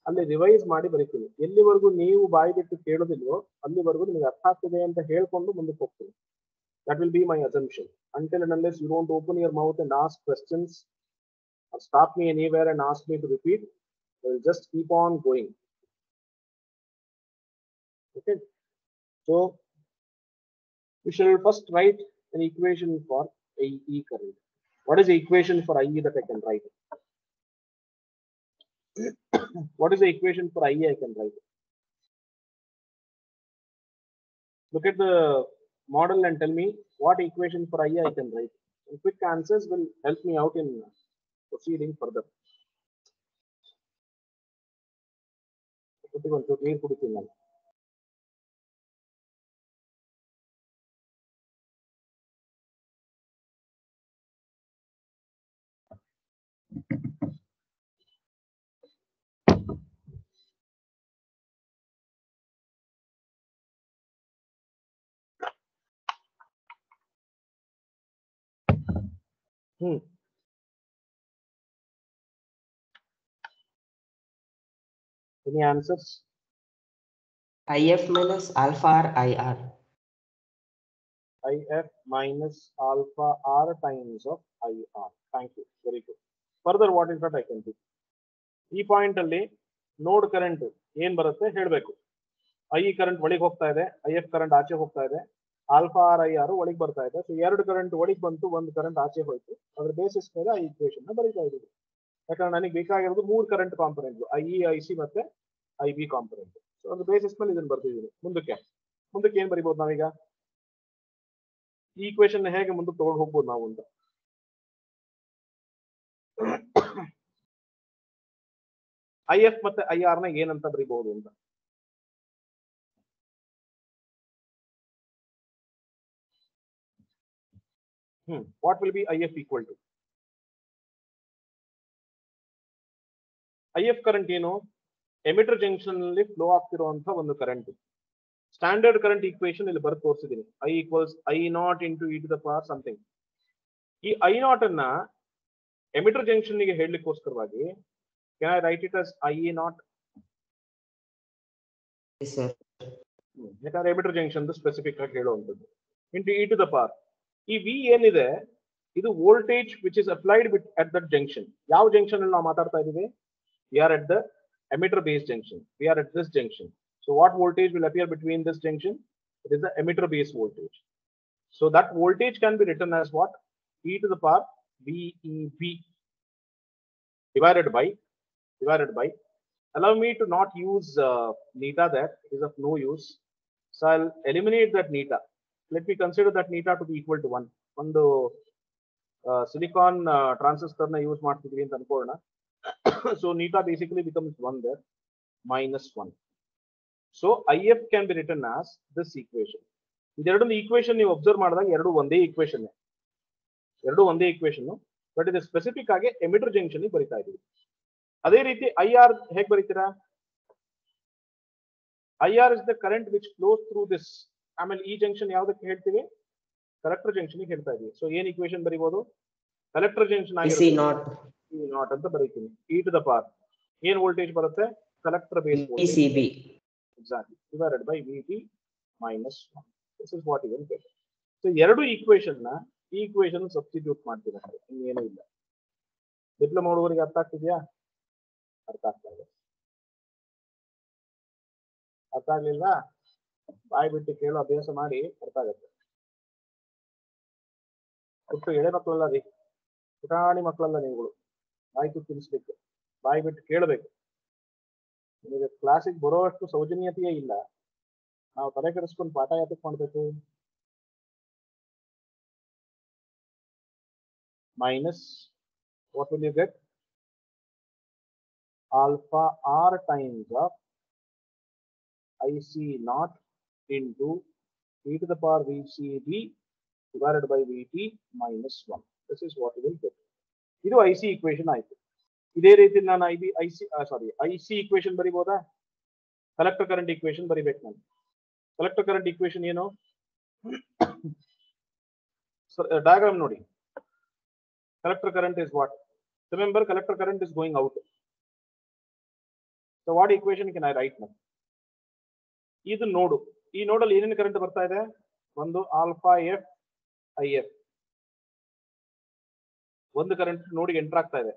ಅಲ್ಲಿ ರಿವೈಸ್ ಮಾಡಿ ಬರೀತೀನಿ. ಎಲ್ಲಿವರೆಗೂ ನೀವು ಬಾಯಿ ಬಿಟ್ಟು ಕೇಳೋದಿಲ್ವೋ ಅಲ್ಲಿವರೆಗೂ ನಿಮಗೆ ಅರ್ಥ ಆಗ್ತದೆ ಅಂತ ಹೇಳ್ಕೊಂಡು ಮುಂದಕ್ಕೆ ಹೋಗ್ತೀನಿ. That will be my assumption. Until and unless you don't open your mouth and ask questions or stop me anywhere and ask me to repeat, I will just keep on going. Okay. So we shall first write an equation for IE current. What is the equation for IE that I can write? What is the equation for IE I can write? Look at the model and tell me what equation for IE I can write. And quick answers will help me out in proceeding further. Any answers?
IF minus alpha R IR.
IF minus alpha R times of IR. Thank you. Very good. Further, what is that I can do? ಈ point ಅಲ್ಲಿ ನೋಡ್ current ಏನ್ ಬರುತ್ತೆ ಹೇಳಬೇಕು. I current ಒಳಗೆ ಹೋಗ್ತಾ ಇದೆ, IF current ಆಚೆ ಹೋಗ್ತಾ ಇದೆ, ಆಲ್ಫಾ ಆರ್ IR ಒಳಗೆ ಬರ್ತಾ ಇದೆ. ಸೊ ಎರಡು ಕರೆಂಟ್ ಒಳಗೆ ಬಂತು, ಒಂದು ಕರೆಂಟ್ ಆಚೆ ಹೋಯ್ತು. ಅದ್ರ ಬೇಸಿಸ್ ಮೇಲೆ ಆ ಈಕ್ವೇಶನ್ ನ ಬರೀತಾ ಇದ್ದೀವಿ. ಯಾಕಂದ್ರೆ ನನಗೆ ಬೇಕಾಗಿರೋದು 3 ಕರೆಂಟ್ ಕಾಂಪೊನೆಂಟ್, IE IC ಮತ್ತೆ IB ಕಾಂಪೊನೆಂಟ್. ಸೊ ಅದ್ರ ಬೇಸಿಸ್ ಮೇಲೆ ಇದನ್ನ ಬರ್ತಿದ್ದೀನಿ. ಮುಂದಕ್ಕೆ ಏನ್ ಬರಿಬಹುದು ನಾವೀಗ? ಈ ಈಕ್ವೇಶನ್ ಹೇಗೆ ಮುಂದಕ್ಕೆ ತಗೊಂಡು ಹೋಗ್ಬೋದು ನಾವು ಅಂತ. IF ಮತ್ತೆ IR ನ ಏನಂತ ಬರಿಬಹುದು ಅಂತ. What will be IF equal to? IF current ಏನು? ಎಮಿಟರ್ ಜಂಕ್ಷನ್ ನಲ್ಲಿ ಫ್ಲೋ ಆಗ್ತಿರುವಂತ ಒಂದು ಕರೆಂಟ್. ಸ್ಟ್ಯಾಂಡರ್ಡ್ ಕರೆಂಟ್ ಈಕ್ವೇಶನ್ ಇಲ್ಲಿ ಬರೆದು ತೋರಿಸಿದ್ದೀನಿ. I equals I0 into e to the power something. ಈ I0 ಅನ್ನ ಎಮಿಟರ್ ಜಂಕ್ಷನ್ ಗೆ ಹೇಳಲಿಕ್ಕೋಸ್ಕರವಾಗಿ can I write it as IE0?
Yes, sir.
ಯಾಕಂದ್ರೆ ಎಮಿಟರ್ ಜಂಕ್ಷನ್ ಸ್ಪೆಸಿಫಿಕ್ ಆಗಿ ಹೇಳುವಂಥದ್ದು. Into e to the power. ಈ V ಏನಿದೆ ಇದು voltage which is applied at that junction. ಯಾವ ಜಂಕ್ಷನ್ ಅಲ್ಲಿ ನಾವು ಮಾತಾಡ್ತಾ ಇದೀವಿ? We are at the emitter base junction. We are at this junction. So what voltage will appear between this junction? It is the emitter base voltage. So that voltage can be written as what? E to the power VEB divided by. Allow me to not use neta there. It is of no use. So I'll eliminate that neta. Let me consider that neta to be equal to 1. ಒಂದು silicon transistor ನ use ಮಾಡ್ತಿದ್ವಿ ಅಂತ ಅನ್ಕೊಳ್ಳೋಣ. So neta basically becomes 1 there, minus 1. So IF can be written as this equation. ಇದೆರಡೊಂದು equation ನೀವು observe ಮಾಡಿದಾಗ ಎರಡು ಒಂದೇ equation, but ಇದು ಸ್ಪೆಸಿಫಿಕ್ ಆಗಿ ಎಮಿಟರ್ ಜಂಕ್ಷನ್ ಬರಿತಾ ಇದೀವಿ. ಅದೇ ರೀತಿ IR ಹೇಗೆ ಬರೀತೀರಾ? IR is the current which flows through this. ಆಮೇಲೆ ಈ ಜಂಕ್ಷನ್ ಯಾವ್ದಕ್ಕೆ ಹೇಳ್ತೀವಿ? ಕಲೆಕ್ಟರ್ ಜಂಕ್ಷನ್ ಹೇಳ್ತಾ ಇದೀವಿ. ಸೊ ಏನ್ ಈಕ್ವೇಶನ್ ಬರೀಬಹುದು? ಕಲೆಕ್ಟರ್ ಜಂಕ್ಷನ್ ಆಗಿರುತ್ತೆ ನಾಟ್ ಅಂತ ಬರೀತೀನಿ. E to the power ಏನ್ ವೋಲ್ಟೇಜ್ ಬರುತ್ತೆ? Collector base
ECB.
Exactly. Divided by VT minus 1. This is what you will get. So ಎರಡು ಈಕ್ವೇಶನ್ ನ ಈ ಈಕ್ವೇಶನ್ ಸಬ್ಸ್ಟಿಟ್ಯೂಟ್ ಮಾಡ್ತೀವಿ. ಇನ್ನೇನು ಇಲ್ಲ. ಡಿಪ್ಲೊಮಾ ಹುಡುಗರಿಗೆ ಅರ್ಥ ಆಗ್ತಿದ್ಯಾ? ಅರ್ಥ ಆಗ್ತಾ ಇದೆ. ಅರ್ಥ ಆಗ್ಲಿಲ್ಲ? ಬಾಯಿ ಬಿಟ್ಟು ಕೇಳೋ ಅಭ್ಯಾಸ ಮಾಡಿ, ಅರ್ಥ ಆಗುತ್ತೆ. ಒಟ್ಟು ಎಳೆ ಮಕ್ಕಳಲ್ಲ ರೀ, ಪುಟಾಣಿ ಮಕ್ಕಳಲ್ಲ ನೀವುಗಳು. ಬಾಯಿ ತುತ್ತು ತಿನ್ನಿಸ್ಬೇಕು. ಬಾಯಿ ಬಿಟ್ಟು ಕೇಳಬೇಕು. ನಿಮಗೆ ಕ್ಲಾಸಿಗೆ ಬರೋಷ್ಟು ಸೌಜನ್ಯತೆಯೇ ಇಲ್ಲ, ನಾವು ತಲೆ ಕೆಡಿಸ್ಕೊಂಡು ಪಾಠ ಯಾತಕ್ಕೆ ಮಾಡಬೇಕು? Minus what will you get? Alpha r times of IC naught into e to the power VCB divided by VT minus 1. This is what you will get. ಇದು IC equation ಆಯ್ತು. ಇದೇ ರೀತಿ ನಾನು IC equation ಬರಿಬೋದಾ? Collector current equation ಬರಿಬೇಕು ನಾನು. Collector current equation ಏನು? Diagram ನೋಡಿ. Collector current is what? Remember, collector current is going out. So what equation can I write now? ಇದು ನೋಡು. ಈ ನೋಡಲ್ಲಿ ಏನೇನು ಕರೆಂಟ್ ಬರ್ತಾ ಇದೆ? ಒಂದು ಆಲ್ಫಾ ಎಫ್ IF. ಒಂದು ಕರೆಂಟ್ ನೋಡಿಗೆ ಎಂಟರ್ ಆಗ್ತಾ ಇದೆ,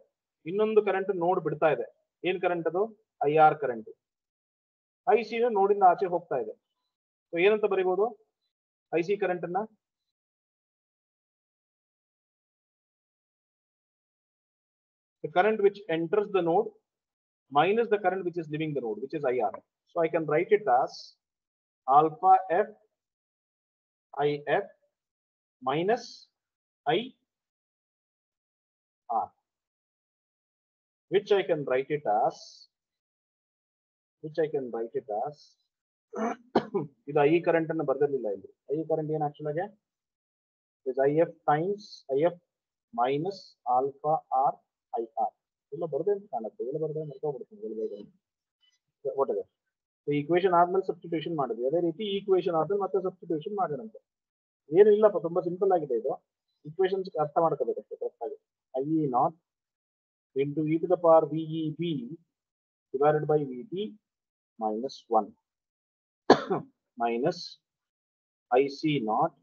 ಇನ್ನೊಂದು ಕರೆಂಟ್ ನೋಡ್ ಬಿಡ್ತಾ ಇದೆ. ಏನ್ ಕರೆಂಟ್ ಅದು? IR current. IC ನೋಡಿಂದ ಆಚೆ ಹೋಗ್ತಾ ಇದೆ. ಸೊ ಏನಂತ ಬರೀಬಹುದು IC ಕರೆಂಟ್ ಅನ್ನ? The current which enters the node minus the current which is leaving the node, which is IR. So I can write it as alpha F IF minus IR, which I can write it as ಇದು I current ಅನ್ನು ಬರೆದಿರಲಿಲ್ಲ ಇಲ್ಲಿ. I current ಏನು actual ಆಗಿ is IF times IF minus alpha R IR. ಇಲ್ಲ ಬರದೆ ಅಂತ ಕಾಣುತ್ತೆ, ಎಲ್ಲ ಬರದೆ ಮರ್ತೋಗ್ಬಿಡ್ತೀನಿ. ಒಟ್ಟಿಗೆ ಈಕ್ವೇಶನ್ ಆದ್ಮೇಲೆ ಸಬ್ಸ್ಟಿಟ್ಯೂಷನ್ ಮಾಡಿದ್ವಿ, ಅದೇ ರೀತಿ ಈ ಈಕ್ವೇಶನ್ ಆದ್ಮೇಲೆ ಮತ್ತೆ ಸಬ್ಸ್ಟಿಟ್ಯೂಷನ್ ಮಾಡೋಣಂತೆ. ಏನು ಇಲ್ಲಪ್ಪ, ತುಂಬಾ ಸಿಂಪಲ್ ಆಗಿದೆ ಇದು. ಈಕ್ವೇಶನ್ಸ್ ಅರ್ಥ ಮಾಡ್ಕೋಬೇಕಷ್ಟೇ ಕರೆಕ್ಟ್ ಆಗಿ. IE naught into e to the power VEB divided by VT minus 1 minus IC naught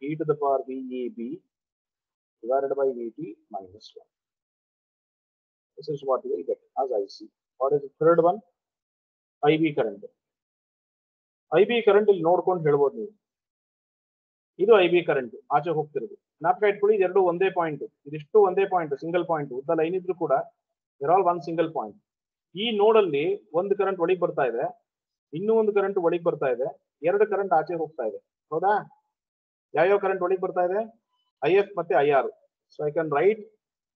e to the power VEB divided by VT minus 1. This is what you will get as IC. What is the third one? IB current. IB current ಇಲ್ಲಿ ನೋಡ್ಕೊಂಡು ಹೇಳ್ಬೋದು ನೀವು. ಇದು IB current ಆಚೆ ಹೋಗ್ತಿರೋದು. ಜ್ಞಾಪಕ ಇಟ್ಕೊಳ್ಳಿ, ಇದೆರಡು ಒಂದೇ ಪಾಯಿಂಟ್, ಇದಿಷ್ಟು ಒಂದೇ ಪಾಯಿಂಟ್, ಸಿಂಗಲ್ ಪಾಯಿಂಟ್. ಉದ್ದ ಲೈನ್ ಇದ್ರು ಕೂಡ there all one single point. ಈ ನೋಡಲ್ಲಿ ಒಂದು ಕರೆಂಟ್ ಒಳಗೆ ಬರ್ತಾ ಇದೆ, ಇನ್ನೂ ಒಂದು ಕರೆಂಟ್ ಒಳಗೆ ಬರ್ತಾ ಇದೆ, ಎರಡು ಕರೆಂಟ್ ಆಚೆ ಹೋಗ್ತಾ ಇದೆ. ಹೌದಾ? ಯಾವ್ಯಾವ ಕರೆಂಟ್ ಒಳಗೆ ಬರ್ತಾ ಇದೆ? IF ಮತ್ತೆ IR. So I can write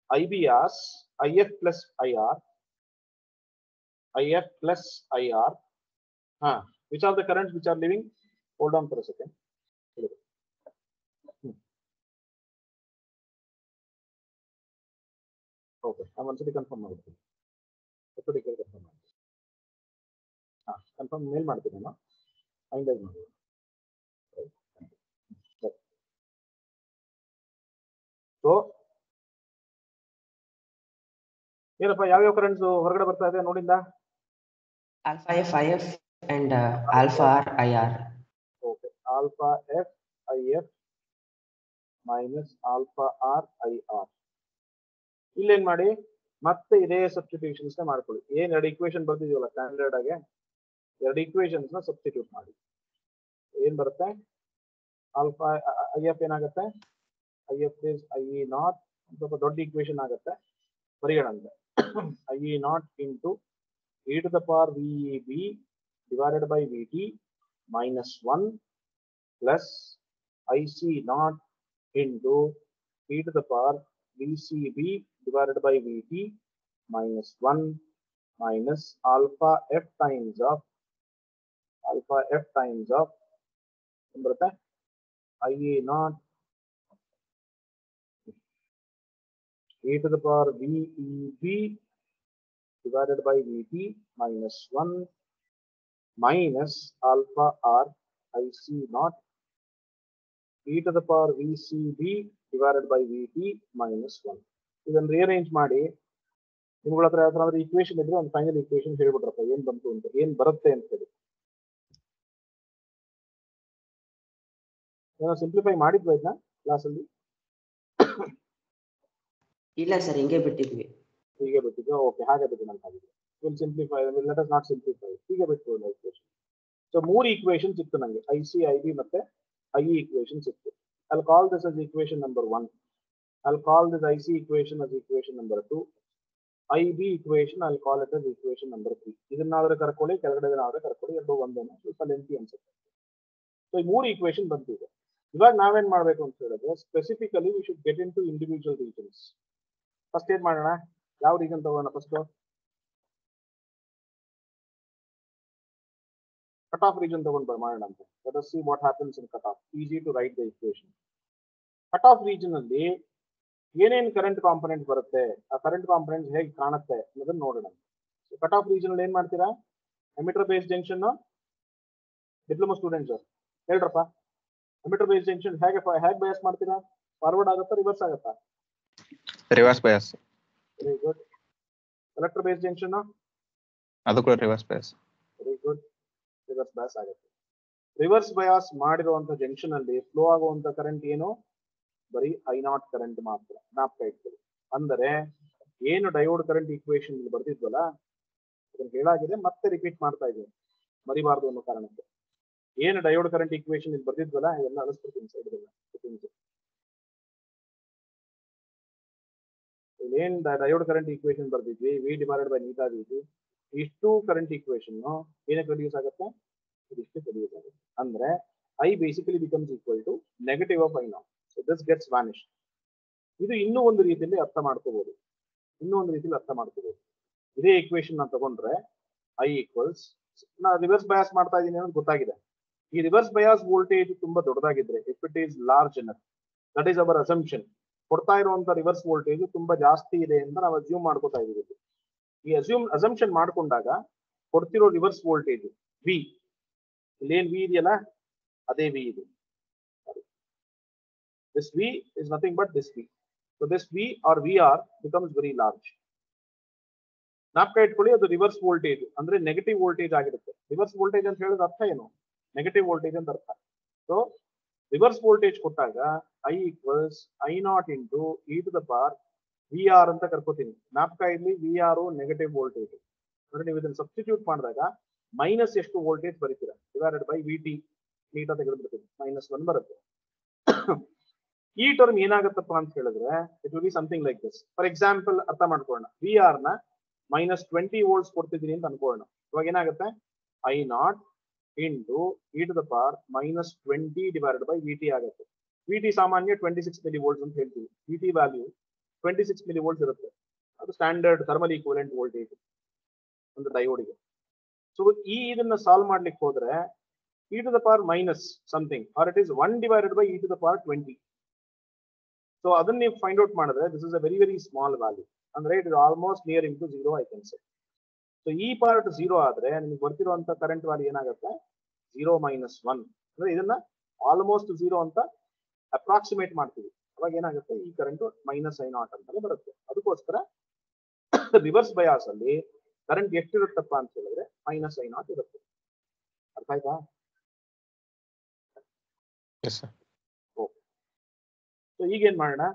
IB as IF plus IR. IF plus IR. Which are the currents which are leaving? Hold on for a second. Okay, I'm once again confirm ಮಾಡ್ತೀನಿ. Confirm ಮೇಲ್ ಮಾಡ್ತೀನಿ ನಾನು. Finalise ಮಾಡಿ. So ಏನಪ್ಪ, ಯಾವ್ಯಾವ currents ಹೊರಗಡೆ ಬರ್ತಾ ಇದೆ ನೋಡಿಂದ?
Alpha F IF and alpha R IR.
Okay, alpha F IF minus alpha R IR. ಇಲ್ಲೇನ್ ಮಾಡಿ ಮತ್ತೆ ಇದೇ ಸಬ್ಸ್ಟಿಟ್ಯೂಷನ್ಸ್ ನ ಮಾಡ್ಕೊಳ್ಳಿ. ಏನ್ ಎರಡು ಈಕ್ವೇಶನ್ ಬರ್ತಿದೀವಲ್ಲ ಸ್ಟ್ಯಾಂಡರ್ಡ್ ಆಗಿ, ಎರಡು ಈಕ್ವೇಶನ್ಸ್ ನ ಸಬ್ಸ್ಟಿಟ್ಯೂಟ್ ಮಾಡಿ. ಏನ್ ಬರುತ್ತೆ? ಆಲ್ಫಾ IF ಏನಾಗುತ್ತೆ? IF is IE ನಾಟ್, ಸ್ವಲ್ಪ ದೊಡ್ಡ ಈಕ್ವೇಶನ್ ಆಗುತ್ತೆ, ಬರೆಯೋಣಂತೆ. IE naught into e to the power VEB divided by VT minus 1 plus IC naught into e to the power VCB divided by VT minus 1 minus alpha F times of ಬರುತ್ತೆ IE naught e to the power VEB divided by VT minus 1 minus alpha R IC naught e to the power VCB divided by VT minus 1. ಇದನ್ನು rearrange ಮಾಡಿ ನಿಮ್ಗಳ ಹತ್ರ ಯಾವ ಥರ equation ಇದ್ರೆ ಒಂದು final equation ಹೇಳ್ಬಿಟ್ರಪ್ಪ ಏನ್ ಬಂತು ಅಂತ, ಏನ್ ಬರುತ್ತೆ ಅಂತ ಹೇಳಿ. ಏನೋ ಸಿಂಪ್ಲಿಫೈ ಮಾಡಿದ್ವಿ ಇದನ್ನ ಕ್ಲಾಸಲ್ಲಿ?
ಇಲ್ಲ ಸರ್, ಹಿಂಗೆ ಬಿಟ್ಟಿದ್ವಿ.
ಹೀಗೆ ಬಿಟ್ಟಿದ್ದು. ಓಕೆ, ಹಾಗೆ ಬಿಟ್ಟು ನಾನು ಹಾಗಿದ್ರೆ will simplify, let us not simplify, ಹೀಗೆ ಬಿಟ್ಟು ಈಕ್ವೇಶನ್. ಸೊ 3 ಈಕ್ವೇಶನ್ ಸಿಕ್ತು ನನಗೆ, IC IB ಮತ್ತೆ IE ಈಕ್ವೇಶನ್ ಸಿಕ್ತು. I'll call this as equation number 1. I'll call this IC equation as equation number 2. IB equation, I'll call it as equation number 3. ಇದನ್ನಾದ್ರೆ ಕರ್ಕೊಳ್ಳಿ, ಕೆಳಗಡೆನಾದ್ರೆ ಕರ್ಕೊಳ್ಳಿ, ಎರಡು ಒಂದೇನೆ, ಸ್ವಲ್ಪ lengthy ಅನ್ಸುತ್ತೆ. ಸೊ ಈ ಮೂರು ಈಕ್ವೇಶನ್ ಬಂದಿದೆ. ಇವಾಗ ನಾವೇನ್ ಮಾಡ್ಬೇಕು ಅಂತ ಹೇಳಿದ್ರೆ specifically we should get into individual regions. First ಏನ್ ಮಾಡೋಣ, ಯಾವ ರೀಜನ್ ತಗೋಣ? ಫಸ್ಟ್ ಕಟ್ ಆಫ್ ರೀಜನ್ ತಗೊಂಡು ಮಾಡೋಣ ಅಂತ. Let us see what happens in cut off. Easy to write the equation. Cut off region ಅಲ್ಲಿ ಏನೇನು ಕರೆಂಟ್ ಕಾಂಪೊನೆಂಟ್ ಬರುತ್ತೆ, ಆ ಕರೆಂಟ್ ಕಾಂಪೊನೆಂಟ್ ಹೇಗೆ ಕಾಣುತ್ತೆ ಅನ್ನೋದನ್ನ ನೋಡೋಣ. ಕಟ್ ಆಫ್ ರೀಜನ್ ಅಲ್ಲಿ ಏನ್ ಮಾಡ್ತೀರಾ? Emitter base junction, diploma students ಹೇಳ್ರಪ್ಪ, ಎಮಿಟರ್ ಬೇಸ್ ಜಂಕ್ಷನ್ ಹೇಗೆ ಬಯಾಸ್ ಮಾಡ್ತೀರಾ? ಫಾರ್ವರ್ಡ್ ಆಗುತ್ತಾ, ರಿವರ್ಸ್ ಆಗುತ್ತಾ?
Reverse bias.
Very good. Collector base junction
ಅದು ಕೂಡ reverse bias.
Very good, reverse bias ಆಗುತ್ತೆ. ರಿವರ್ಸ್ ಬಯಾಸ್ ಮಾಡಿರುವಂತ ಜಂಕ್ಷನ್ ಅಲ್ಲಿ ಫ್ಲೋ ಆಗುವಂತ ಕರೆಂಟ್ ಏನು? ಬರೀ I0 ಕರೆಂಟ್ ಮಾತ್ರ. ಜ್ಞಾಪಕ ಇಟ್ಕೊಳ್ಳಿ. ಅಂದರೆ ಏನು ಡಯೋಡ್ ಕರೆಂಟ್ ಈಕ್ವೇಶನ್ ಬರ್ದಿದ್ವಲ್ಲ ಅದನ್ನ ಹೇಳಾಗಿದೆ, ಮತ್ತೆ ರಿಪೀಟ್ ಮಾಡ್ತಾ ಇದ್ದೀನಿ ಮರಿಬಾರ್ದು ಅನ್ನೋ ಕಾರಣಕ್ಕೆ. ಏನು ಡಯೋಡ್ ಕರೆಂಟ್ ಈಕ್ವೇಶನ್ ಇಲ್ಲಿ ಬರ್ದಿದ್ವಲ್ಲ ಎಲ್ಲ ಅಳಿಸ್ಬಿಡ್ತೀನಿ ಸೈಡ್. ಏನ್ ಡಯೋಡ್ ಕರೆಂಟ್ ಈಕ್ವೇಶನ್ ಬರ್ದಿದ್ವಿ, V divided by eta dt, ಇಷ್ಟು ಕರೆಂಟ್ ಈಕ್ವೇಶನ್ ಏನಕ್ಕೆ ರೆಡ್ಯೂಸ್ ಆಗುತ್ತೆ? ಇದಿಷ್ಟು ರೆಡ್ಯೂಸ್ ಆಗುತ್ತೆ. ಅಂದ್ರೆ I basically becomes equal to negative of I0. So this gets vanish. ಇದು ಇನ್ನೂ ಒಂದು ರೀತಿಯಲ್ಲಿ ಅರ್ಥ ಮಾಡ್ಕೋಬಹುದು. ಇದೇ ಈಕ್ವೇಶನ್ ನಾನು ತಗೊಂಡ್ರೆ I ಈಕ್ವಲ್ಸ್, ನಾ ರಿವರ್ಸ್ ಬಯಾಸ್ ಮಾಡ್ತಾ ಇದ್ದೀನಿ ಅನ್ನೋದು ಗೊತ್ತಾಗಿದೆ. ಈ ರಿವರ್ಸ್ ಬಯಾಸ್ ವೋಲ್ಟೇಜ್ ತುಂಬಾ ದೊಡ್ಡದಾಗಿದ್ರೆ, if it is large enough, that is our assumption. ಕೊಡ್ತಾ ಇರುವಂತ ರಿವರ್ಸ್ ವೋಲ್ಟೇಜ್ ತುಂಬಾ ಜಾಸ್ತಿ ಇದೆ ಅಂತ ನಾವು ಅಸ್ಯೂಮ್ ಮಾಡ್ಕೋತಾ ಇದೀವಿ. ಈ ಅಸಂಪ್ಷನ್ ಮಾಡ್ಕೊಂಡಾಗ ಕೊಡ್ತಿರೋ ರಿವರ್ಸ್ ವೋಲ್ಟೇಜ್ V, ಇಲ್ಲೇನ್ V ಇದೆಯಲ್ಲ ಅದೇ V ಇದೆ. This V is nothing but this V. So this V or VR becomes very large. ಜ್ಞಾಪಕ ಇಟ್ಕೊಳ್ಳಿ, ಅದು ರಿವರ್ಸ್ ವೋಲ್ಟೇಜ್ ಅಂದ್ರೆ ನೆಗೆಟಿವ್ ವೋಲ್ಟೇಜ್ ಆಗಿರುತ್ತೆ. ರಿವರ್ಸ್ ವೋಲ್ಟೇಜ್ ಅಂತ ಹೇಳಿದ ಅರ್ಥ ಏನು? ನೆಗೆಟಿವ್ ವೋಲ್ಟೇಜ್ ಅಂತ ಅರ್ಥ. ಸೊ ರಿವರ್ಸ್ ವೋಲ್ಟೇಜ್ ಕೊಟ್ಟಾಗ I equals I0 into e to the power VR ಅಂತ ಕರ್ಕೋತೀನಿ. ಜ್ಞಾಪಕ ಇಲ್ಲಿ VR ನೆಗೆಟಿವ್ ವೋಲ್ಟೇಜ್ ಅಂದ್ರೆ ನೀವು ಇದನ್ನ ಸಬ್ಸ್ಟಿಟ್ಯೂಟ್ ಮಾಡಿದಾಗ ಮೈನಸ್ ಎಷ್ಟು ವೋಲ್ಟೇಜ್ ಬರೀತೀರಾ? ಡಿವೈಡೆಡ್ ಬೈ VT, ನೀಟಾ ತೆಗೆದುಬಿಡ್ತೀನಿ, -1 ಬರುತ್ತೆ. ಈ ಟರ್ಮ್ ಏನಾಗುತ್ತಪ್ಪ ಅಂತ ಹೇಳಿದ್ರೆ it will be something like this. For example ಅರ್ಥ ಮಾಡ್ಕೊಳ್ಳೋಣ, VR ನ -20 ವೋಲ್ಟ್ಸ್ ಕೊಡ್ತಿದ್ದೀನಿ ಅಂತ ಅನ್ಕೊಳ್ಳೋಣ. ಇವಾಗ ಏನಾಗುತ್ತೆ? I0 into e to the power -20 divided by VT ಆಗುತ್ತೆ. VT ಸಾಮಾನ್ಯ 26 ಮಿಲಿ ವೋಲ್ಟ್ಸ್ ಅಂತ ಹೇಳ್ತೀವಿ. VT ವ್ಯಾಲ್ಯೂ 26 ಮಿಲಿ ವೋಲ್ಟ್ಸ್ ಇರುತ್ತೆ. ಅದು ಸ್ಟ್ಯಾಂಡರ್ಡ್ ಥರ್ಮಲ್ ಈಕ್ವಲೆಂಟ್ ವೋಲ್ಟೇಜ್ ಒಂದು ಡಯೋಡ್ಗೆ. ಸೊ ಇದನ್ನ ಸಾಲ್ವ್ ಮಾಡ್ಲಿಕ್ಕೆ ಹೋದ್ರೆ e to the power minus something or it is 1 divided by e to the power 20. So ಅದನ್ನ ನೀವು ಫೈಂಡ್ ಔಟ್ ಮಾಡಿದ್ರೆ this is a very very small value. ಅಂದ್ರೆ it is almost nearing to 0 I can say. So ಈ part 0 ಆದ್ರೆ ನಿಮ್ಗೆ ಬರ್ತಿರುವಂತ current value ಏನಾಗುತ್ತೆ? 0 - 1. ಅಂದ್ರೆ ಇದನ್ನ ಆಲ್ಮೋಸ್ಟ್ 0 ಅಂತ ಅಪ್ರಾಕ್ಸಿಮೇಟ್ ಮಾಡ್ತೀವಿ. ಅವಾಗ ಏನಾಗುತ್ತೆ? ಈ ಕರೆಂಟ್ -I0 ಅಂತಾನೆ ಬರುತ್ತೆ. ಅದಕ್ಕೋಸ್ಕರ ರಿವರ್ಸ್ ಬಯಾಸ್ ಅಲ್ಲಿ ಕರೆಂಟ್ ಎಷ್ಟಿರುತ್ತಪ್ಪ ಅಂತ ಹೇಳಿದ್ರೆ -I0 ಇರುತ್ತೆ. ಅರ್ಥ ಆಯ್ತಾ?
Yes sir.
ಸೊ ಈಗ ಏನ್ ಮಾಡೋಣ,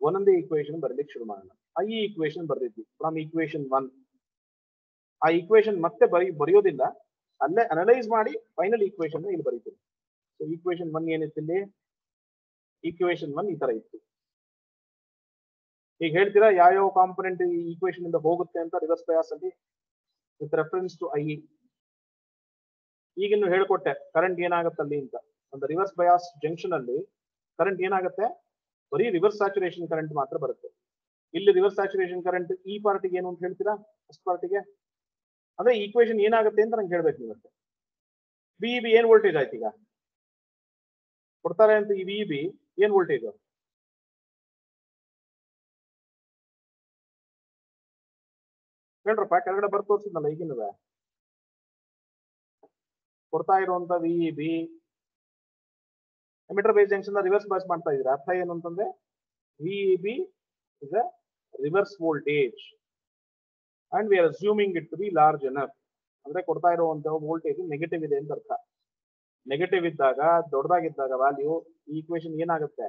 ಒಂದೊಂದೇ ಈಕ್ವೇಶನ್ ಬರ್ಲಿಕ್ಕೆ ಶುರು ಮಾಡೋಣ. I ಈಕ್ವೇಶನ್ ಬರ್ದಿದ್ವಿ ಫ್ರಮ್ ಈಕ್ವೇಶನ್ 1. ಆ ಈಕ್ವೇಶನ್ ಮತ್ತೆ ಬರೆಯೋದಿಲ್ಲ, ಅಲ್ಲೇ ಅನಲೈಸ್ ಮಾಡಿ ಫೈನಲ್ ಈಕ್ವೇಶನ್ ಇಲ್ಲಿ ಬರೀತೀವಿ. ಸೊ ಈಕ್ವೇಶನ್ 1 ಏನಿತ್ತು ಇಲ್ಲಿ? ಈಕ್ವೇಶನ್ 1 ಈ ತರ ಇತ್ತು. ಈಗ ಹೇಳ್ತೀರಾ ಯಾವ ಕಾಂಪೊನೆಂಟ್ ಈ ಈಕ್ವೇಶನ್ ಇಂದ ಹೋಗುತ್ತೆ ಅಂತ ರಿವರ್ಸ್ ಬಯಾಸ್ ಅಲ್ಲಿ ವಿತ್ ರೆಫರೆನ್ಸ್ ಟು I. ಈಗಿನ್ನು ಹೇಳ್ಕೊಟ್ಟೆ ಕರೆಂಟ್ ಏನಾಗುತ್ತೆ ಅಲ್ಲಿ ಅಂತ. ಒಂದು ರಿವರ್ಸ್ ಬಯಾಸ್ ಜಂಕ್ಷನ್ ಅಲ್ಲಿ ಕರೆಂಟ್ ಏನಾಗುತ್ತೆ? ಬರೀ ರಿವರ್ಸ್ ಸ್ಯಾಚುರೇಷನ್ ಕರೆಂಟ್ ಮಾತ್ರ ಬರುತ್ತೆ. ಇಲ್ಲಿ ರಿವರ್ಸ್ ಸ್ಯಾಚುರೇಷನ್ ಕರೆಂಟ್ ಈ ಪಾರ್ಟಿಗೆ ಏನು ಅಂತ ಹೇಳ್ತೀರಾ? ಫಸ್ಟ್ ಪಾರ್ಟಿಗೆ ಅಂದ್ರೆ ಈಕ್ವೇಶನ್ ಏನಾಗುತ್ತೆ ಅಂತ ನಂಗೆ ಹೇಳ್ಬೇಕು ನೀವತ್ತೆ. VEB ಏನ್ ವೋಲ್ಟೇಜ್ ಆಯ್ತು? ಈಗ ಕೊಡ್ತಾರೆ ಅಂತ ಈ VEB ಏನ್ ವೋಲ್ಟೇಜ್? ಹೇಳ್ರಪ್ಪ, ಕೆಳಗಡೆ ಬರ್ತು ತೋರಿಸಿದ್ನಲ್ಲ ಈಗಿನದ ಕೊಡ್ತಾ ಇರುವಂತ VEB emitter base junction reverse bias ಮಾಡ್ತಾ ಇದ್ರೆ ಅರ್ಥ ಏನು ಅಂತಂದ್ರೆ VEB is a reverse voltage and we are assuming it to be large enough. ಅಂದ್ರೆ ಕೊಡ್ತಾ ಇರುವಂತಹ ವೋಲ್ಟೇಜ್ ನೆಗೆಟಿವ್ ಇದೆ ಅಂತ ಅರ್ಥ. ನೆಗೆಟಿವ್ ಇದ್ದಾಗ, ದೊಡ್ಡದಾಗಿದ್ದಾಗ ವ್ಯಾಲ್ಯೂ ಈ ಈಕ್ವೇಶನ್ ಏನಾಗುತ್ತೆ?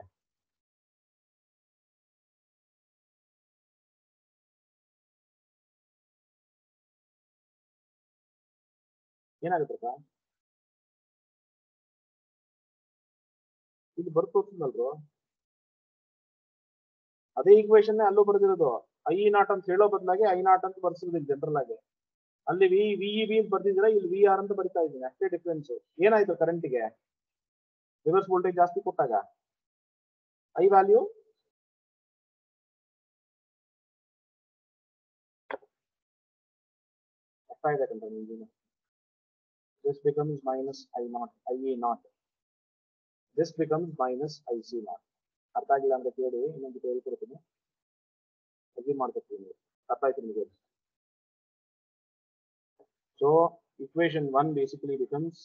ಏನಾಗುತ್ತಪ್ಪ? ಇಲ್ಲಿ ಬರ್ತೋಲ್ರು ಅದೇ ಈಕ್ವೇಶನ್ ಅಲ್ಲೂ ಬರೆದಿರೋದು. ಐ ನಾಟ್ ಅಂತ ಹೇಳೋ ಬದಲಾಗಿ ಐ ನಾಟ್ ಅಂತ ಬರ್ಸಿದ್ರಿ ಜನರಲ್ ಆಗಿ. ಅಲ್ಲಿ ವಿಇಬಿ ಅಂತ ಬರ್ದಿದ್ರೆ ಇಲ್ಲಿ ವಿ ಆರ್ ಅಂತ ಬರಿತಾ ಇದ್ದೀನಿ, ಅಷ್ಟೇ ಡಿಫ್ರೆನ್ಸ್. ಏನಾಯ್ತು ಕರೆಂಟ್ಗೆ ರಿವರ್ಸ್ ವೋಲ್ಟೇಜ್ ಜಾಸ್ತಿ ಕೊಟ್ಟಾಗ ಐ ವ್ಯಾಲ್ಯೂ ಅರ್ಥ ಇದೆ ಕಂಡ್ರೆ ನಿಮ್ಗೆ. This becomes minus I naught, IA naught. This becomes minus IC naught. ಅರ್ಥ ಆಗಿಲ್ಲ ಅಂದ್ರೆ ಕೇಳಿ, ಇನ್ನೊಂದು ಹೇಳ್ಕೊಡ್ತೀನಿ, ಅರ್ಜಿ ಮಾಡ್ಕೊಡ್ತೀನಿ. ಅರ್ಥ ಆಯ್ತು ನಿಮಗೆ? So equation 1 basically becomes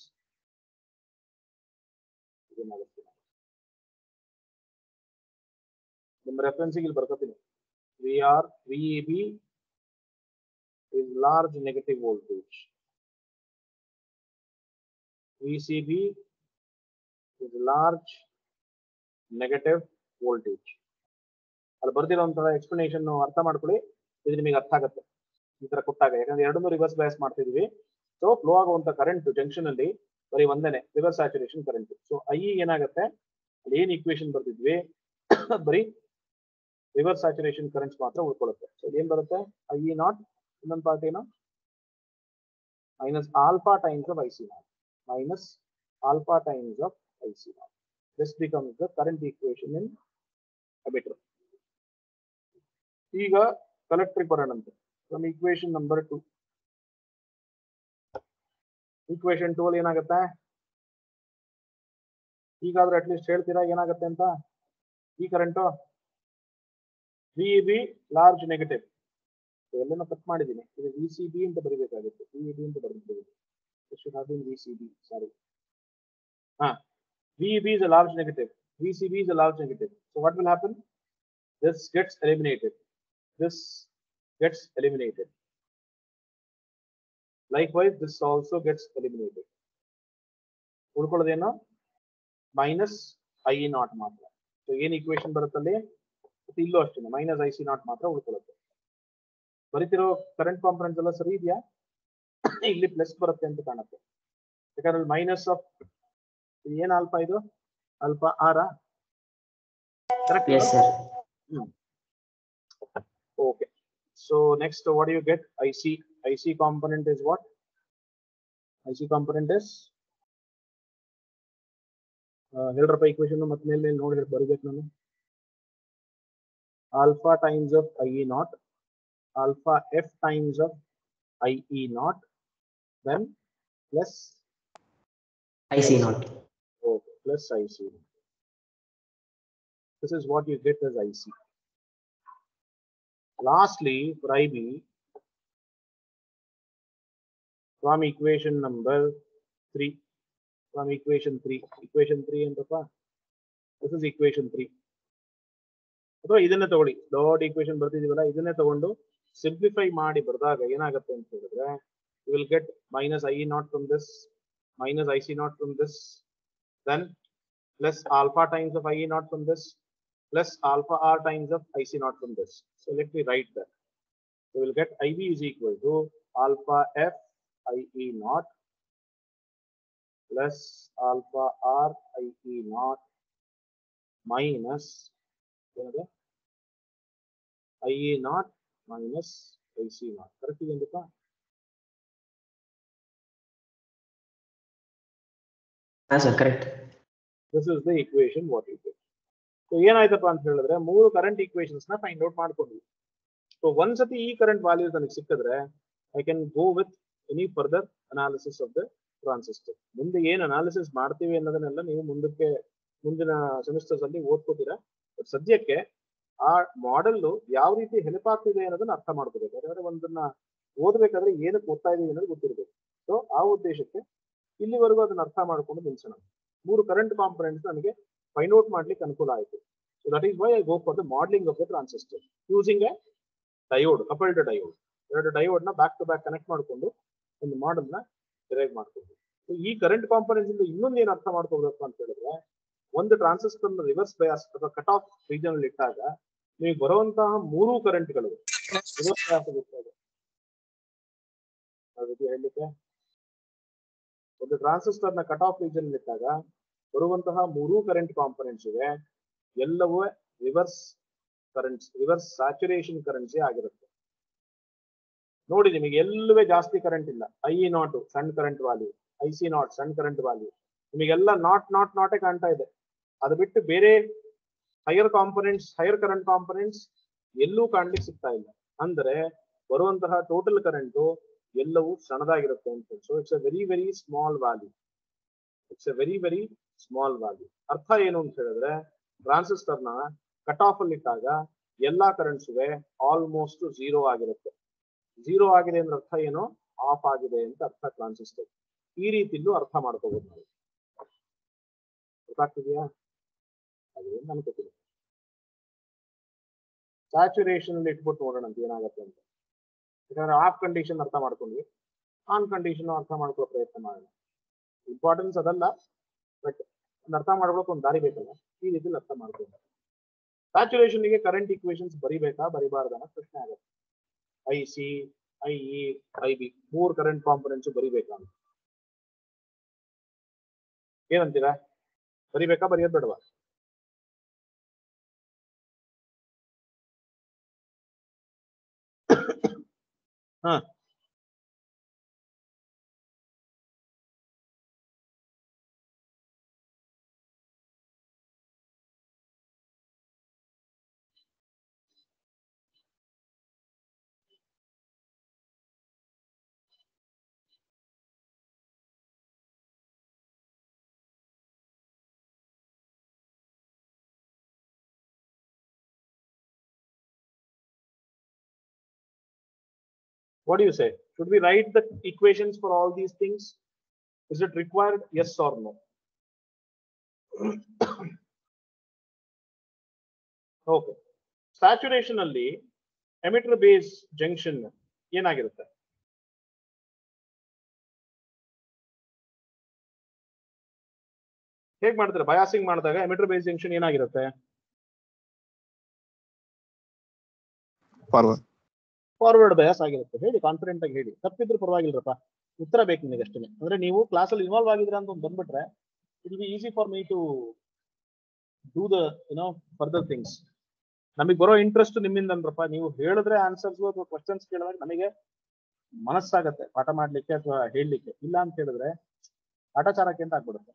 ನಿಮ್ಮ ರೆಫರೆನ್ಸ್ ಇಲ್ಲಿ ಬರ್ಕೊತೀನಿ. VEB is large negative voltage. VCB is large negative voltage. ಅಲ್ಲಿ ಬರ್ದಿರೋಂತಹ ಎಕ್ಸ್ಪ್ಲನೇಷನ್ ಅರ್ಥ ಮಾಡ್ಕೊಳ್ಳಿ, ಇದು ನಿಮಗೆ ಅರ್ಥ ಆಗುತ್ತೆ ಈ ತರ ಕೊಟ್ಟಾಗ. ಯಾಕಂದ್ರೆ ಎರಡನ್ನೂ ರಿವರ್ಸ್ ಬಯಾಸ್ ಮಾಡ್ತಿದೀವಿ. ಸೊ ಫ್ಲೋ ಆಗುವಂತ ಕರೆಂಟ್ ಜಂಕ್ಷನ್ ಅಲ್ಲಿ ಬರೀ ಒಂದೇನೆ reverse saturation current. So I ಏನಾಗುತ್ತೆ, ಅಲ್ಲಿ ಏನ್ ಈಕ್ವೇಶನ್ ಬರ್ತಿದ್ವಿ ಬರೀ ರಿವರ್ಸ್ ಸ್ಯಾಚುರೇಷನ್ ಕರೆಂಟ್ಸ್ ಮಾತ್ರ ಉಳ್ಕೊಳ್ಳುತ್ತೆ. ಸೊ ಏನ್ ಬರುತ್ತೆ, ಐ ನಾಟ್ ಇನ್ನೊಂದು ಪಾರ್ಟ್ ಏನು, minus alpha times of IC naught, minus alpha times of IC naught. This becomes the current equation in emitter. ಈಗ ಕಲೆಕ್ಟ್ರಿಗೆ ಬರೋಣಂತೆ. ಫ್ರಮ್ ಈಕ್ವೇಶನ್ ನಂಬರ್ 2, ಈಕ್ವೇಶನ್ 2 ಅಲ್ಲಿ ಏನಾಗುತ್ತೆ, ಈಗಾದ್ರೂ ಅಟ್ಲೀಸ್ಟ್ ಹೇಳ್ತೀರಾ ಏನಾಗುತ್ತೆ ಅಂತ. ಈ ಕರೆಂಟು ವಿಇಬಿ ಲಾರ್ಜ್ ನೆಗೆಟಿವ್, ಎಲ್ಲನೂ ಕಟ್ ಮಾಡಿದ್ದೀನಿ, ಇದು ವಿಸಿಬಿ ಅಂತ ಬರೀಬೇಕಾಗಿತ್ತು, ವಿಇಬಿ ಅಂತ ಬರೆದಿದ್ದೀವಿ. VCB sorry, VEB is a large negative, VCB is a large negative. So what will happen? This gets eliminated. This gets eliminated. Likewise, this also gets eliminated. ಉಳ್ಕೊಳ್ಳೋದೇನು, minus I naught ಮಾತ್ರ. So ಏನ್ equation ಬರುತ್ತಲ್ಲಿ ಇಲ್ಲೂ ಅಷ್ಟೇ minus I C not ಮಾತ್ರ ಉಳ್ಕೊಳ್ಳುತ್ತೆ. ಬರೀತಿರೋ current components ಎಲ್ಲ ಸರಿ ಇದೆಯಾ? ಇಲ್ಲಿ ಪ್ಲಸ್ ಬರುತ್ತೆ ಅಂತ ಕಾಣುತ್ತೆ, ಯಾಕಂದ್ರೆ ಮೈನಸ್ ಆಫ್ ಏನ್ ಆಲ್ಫಾ, ಇದು alpha R. Correct?
Yes, sir.
Okay. So next, what do you get? IC. IC component is what? IC component is ಹೇಳ್ರಪ್ಪ equation ಮತ್ತೆ ಮೇಲೆ ನೋಡಿ ಬರಬೇಕು ನಾನು. Alpha times of IE naught, alpha F times of IE naught, then plus
IC naught.
Okay, plus IC. This is what you get as IC. Lastly, for IB, from equation number 3, from equation 3 and this is equation 3. ಅಥವಾ ಇದನ್ನೇ ತಗೊಳ್ಳಿ, dot equation ಬರ್ತಿದೀವಲ್ಲ, ಇದನ್ನೇ ತಗೊಂಡು simplify ಮಾಡಿ ಬರೆದಾಗ ಏನಾಗುತ್ತೆ ಅಂತ ಹೇಳಿದ್ರೆ, you will get minus IE naught from this, minus IC naught from this, then plus alpha times of IE naught from this, plus alpha R times of IC naught from this. So let me write that. So we will get IB is equal to alpha F IE naught plus alpha R IE naught minus IE naught minus IC naught. Correct ಇದೆಯಾ?
Sir, correct.
This is the equation what you get. So ಏನಾಯ್ತಪ್ಪ ಅಂತ ಹೇಳಿದ್ರೆ, ಮೂರು current equations ನ find out ಮಾಡ್ಕೊಂಡ್ವಿ. So ಒಂದ್ಸತಿ ಈ current values ನನಗೆ ಸಿಕ್ಕಿದ್ರೆ I can go with any further analysis of the transistor. ಮುಂದೆ ಏನ್ ಅನಾಲಿಸಿಸ್ ಮಾಡ್ತೀವಿ ಅನ್ನೋದನ್ನೆಲ್ಲ ನೀವು ಮುಂದಿನ ಸೆಮಿಸ್ಟರ್ಸ್ ಅಲ್ಲಿ ಓದ್ಕೋತೀರಾ. ಸದ್ಯಕ್ಕೆ ಆ ಮಾಡೆಲ್ ಯಾವ ರೀತಿ ಹೆಲ್ಪ್ ಆಗ್ತಿದೆ ಅನ್ನೋದನ್ನ ಅರ್ಥ ಮಾಡ್ಕೋಬೇಕು. ಯಾಕಂದ್ರೆ ಒಂದನ್ನ ಓದ್ಬೇಕಾದ್ರೆ ಏನಕ್ಕೆ ಓದ್ತಾ ಇದೀವಿ ಅನ್ನೋದು ಗೊತ್ತಿರಬೇಕು. ಸೊ ಆ ಉದ್ದೇಶಕ್ಕೆ ಇಲ್ಲಿವರೆಗೂ ಅದನ್ನ ಅರ್ಥ ಮಾಡ್ಕೊಂಡು ನಿಲ್ಸೋಣ. ಮೂರು ಕರೆಂಟ್ ಕಾಂಪೊನೆಂಟ್ಸ್ ನನಗೆ ಫೈಂಡ್ ಔಟ್ ಮಾಡ್ಲಿಕ್ಕೆ ಅನುಕೂಲ ಆಯಿತು. So that is why I go for the modelling of the transistor using A diode, coupled diode. ಎರಡು ಡಯೋಡ್ ನ ಬ್ಯಾಕ್ ಟು ಬ್ಯಾಕ್ ಕನೆಕ್ಟ್ ಮಾಡಿಕೊಂಡು ಒಂದು ಮಾಡೆಲ್ ನ ಡಿರೈವ್ ಮಾಡ್ಕೊಂಡು, ಈ ಕರೆಂಟ್ ಕಾಂಪೊನೆಂಟ್ಸ್ ಇಂದ ಇನ್ನೊಂದು ಏನು ಅರ್ಥ ಮಾಡ್ಕೋಬೇಕು ಅಂತ ಹೇಳಿದ್ರೆ, ಒಂದು ಟ್ರಾನ್ಸಿಸ್ಟರ್ ರಿವರ್ಸ್ ಬಯಾಸ್ ಅಥವಾ ಕಟ್ ಆಫ್ ರೀಜನ್ ಅಲ್ಲಿ ಇಟ್ಟಾಗ ನೀವು ಬರುವಂತಹ ಮೂರು ಕರೆಂಟ್ಗಳು ರಿವರ್ಸ್ ಬಯಾಸ್ ಇರ್ತದೆ. ಹೇಳಲಿಕ್ಕೆ, ಒಂದು ಟ್ರಾನ್ಸಿಸ್ಟರ್ ನ ಕಟ್ ಆಫ್ ರೀಜನ್ ಇಟ್ಟಾಗ ಬರುವಂತಹ ಮೂರು ಕರೆಂಟ್ ಕಾಂಪೊನೆಂಟ್ಸ್ ಇವೆ, ಎಲ್ಲವೂ reverse currents, reverse saturation currency ಆಗಿರುತ್ತೆ. ನೋಡಿ ನಿಮಗೆ ಎಲ್ಲವೇ ಜಾಸ್ತಿ ಕರೆಂಟ್ ಇಲ್ಲ. ಐಇ ನಾಟ್ ಸಣ್ಣ ಕರೆಂಟ್ ವ್ಯಾಲ್ಯೂ, ಐಸಿ ನಾಟ್ ಸಣ್ಣ ಕರೆಂಟ್ ವ್ಯಾಲ್ಯೂ, ನಿಮಗೆಲ್ಲ ನಾಟೇ ಕಾಣ್ತಾ ಇದೆ. ಅದು ಬಿಟ್ಟು ಬೇರೆ higher components, higher current components ಎಲ್ಲೂ ಕಾಣ್ಲಿಕ್ಕೆ ಸಿಗ್ತಾ ಇಲ್ಲ. ಅಂದ್ರೆ ಬರುವಂತಹ ಟೋಟಲ್ ಕರೆಂಟು ಎಲ್ಲವೂ ಸಣ್ಣದಾಗಿರುತ್ತೆ ಅಂತ. So it's a very very small value. It's a very very small value. ಅರ್ಥ ಏನು ಅಂತ ಹೇಳಿದ್ರೆ, ಟ್ರಾನ್ಸಿಸ್ಟರ್ನ ಕಟ್ ಆಫ್ ಅಲ್ಲಿ ಇಟ್ಟಾಗ ಎಲ್ಲಾ ಕರೆಂಟ್ಸ್ಗೆ ಆಲ್ಮೋಸ್ಟ್ ಝೀರೋ ಆಗಿರುತ್ತೆ. ಝೀರೋ ಆಗಿದೆ ಅಂದ್ರೆ ಅರ್ಥ ಏನು, ಆಫ್ ಆಗಿದೆ ಅಂತ ಅರ್ಥ ಟ್ರಾನ್ಸಿಸ್ಟರ್. ಈ ರೀತಿಲೂ ಅರ್ಥ ಮಾಡ್ಕೋಬಹುದು ನಾವು. ಗೊತ್ತಾಗ್ತಿದೆಯಾ? ಅದೇನು ಅನ್ಕೋತೀನಿ. ಸ್ಯಾಚುರೇಷನ್ ಅಲ್ಲಿ ಇಟ್ಬಿಟ್ಟು ನೋಡೋಣ ಅಂತ ಏನಾಗುತ್ತೆ ಅಂತ. ಯಾಕಂದ್ರೆ ಆಫ್ ಕಂಡೀಷನ್ ಅರ್ಥ ಮಾಡ್ಕೊಂಡ್ವಿ, ಆನ್ ಕಂಡೀಷನ್ ಅರ್ಥ ಮಾಡ್ಕೊಳ್ಳೋ ಪ್ರಯತ್ನ ಮಾಡೋಣ. ಇಂಪಾರ್ಟೆನ್ಸ್ ಅದಲ್ಲ, ಬಟ್ ಒಂದು ಅರ್ಥ ಮಾಡ್ಕೊಳಕ್ಕೆ ಒಂದು ದಾರಿ ಬೇಕಲ್ಲ, ಈ ರೀತಿಲಿ ಅರ್ಥ ಮಾಡ್ಕೊಂಡು ಸ್ಯಾಚುರೇಷನ್ಗೆ ಕರೆಂಟ್ ಈಕ್ವೇಶನ್ಸ್ ಬರಿಬೇಕಾ ಬರಿಬಾರ್ದ ಅನ್ನೋ ಪ್ರಶ್ನೆ ಆಗುತ್ತೆ. IC, IE, IB 3 current components ಬರಿಬೇಕಾ ಅಂತ ಏನಂತೀರಾ? ಬರಿಬೇಕಾ ಬರೆಯೋದು ಬೇಡವಾ? ಹಾ, what do you say? Should we write the equations for all these things? Is it required? Yes or no? Okay. Saturation ಅಲ್ಲಿ ಎಮಿಟರ್ ಬೇಸ್ ಜಂಕ್ಷನ್ ಏನಾಗಿರುತ್ತೆ? ಹೇಗ್ ಮಾಡ್ತಾರೆ? ಬಯಾಸಿಂಗ್ ಮಾಡಿದಾಗ ಎಮಿಟರ್ ಬೇಸ್ ಜಂಕ್ಷನ್ ಏನಾಗಿರುತ್ತೆ? ಫಾರ್ವರ್ಡ್ ಬಯಾಸ್ ಆಗಿರುತ್ತೆ. ಹೇಳಿ, ಕಾನ್ಫಿಡೆಂಟ್ ಆಗಿ ಹೇಳಿ. ತಪ್ಪಿದ್ರು ಪರವಾಗಿಲ್ಲರಪ್ಪ, ಉತ್ತರ ಬೇಕು ನಿಮಗೆ ಅಷ್ಟೇ. ಅಂದ್ರೆ ನೀವು ಕ್ಲಾಸಲ್ಲಿ ಇನ್ವಾಲ್ವ್ ಆಗಿದ್ರೆ ಅಂತ ಒಂದು ಬಂದ್ಬಿಟ್ರೆ it will be easy for me to do the further things. ನಮಗೆ ಬರೋ ಇಂಟ್ರೆಸ್ಟ್ ನಿಮ್ಮಿಂದ ಅಂದ್ರಪ್ಪ. ನೀವು ಹೇಳಿದ್ರೆ ಆನ್ಸರ್ಸ್ ಅಥವಾ ಕ್ವಶನ್ಸ್ ಕೇಳಿದಾಗ ನಮಗೆ ಮನಸ್ಸಾಗತ್ತೆ ಪಾಠ ಮಾಡ್ಲಿಕ್ಕೆ ಅಥವಾ ಹೇಳಲಿಕ್ಕೆ. ಇಲ್ಲ ಅಂತ ಹೇಳಿದ್ರೆ ಕಾಟಾಚಾರಕ್ಕೆ ಅಂತ ಆಗ್ಬಿಡುತ್ತೆ.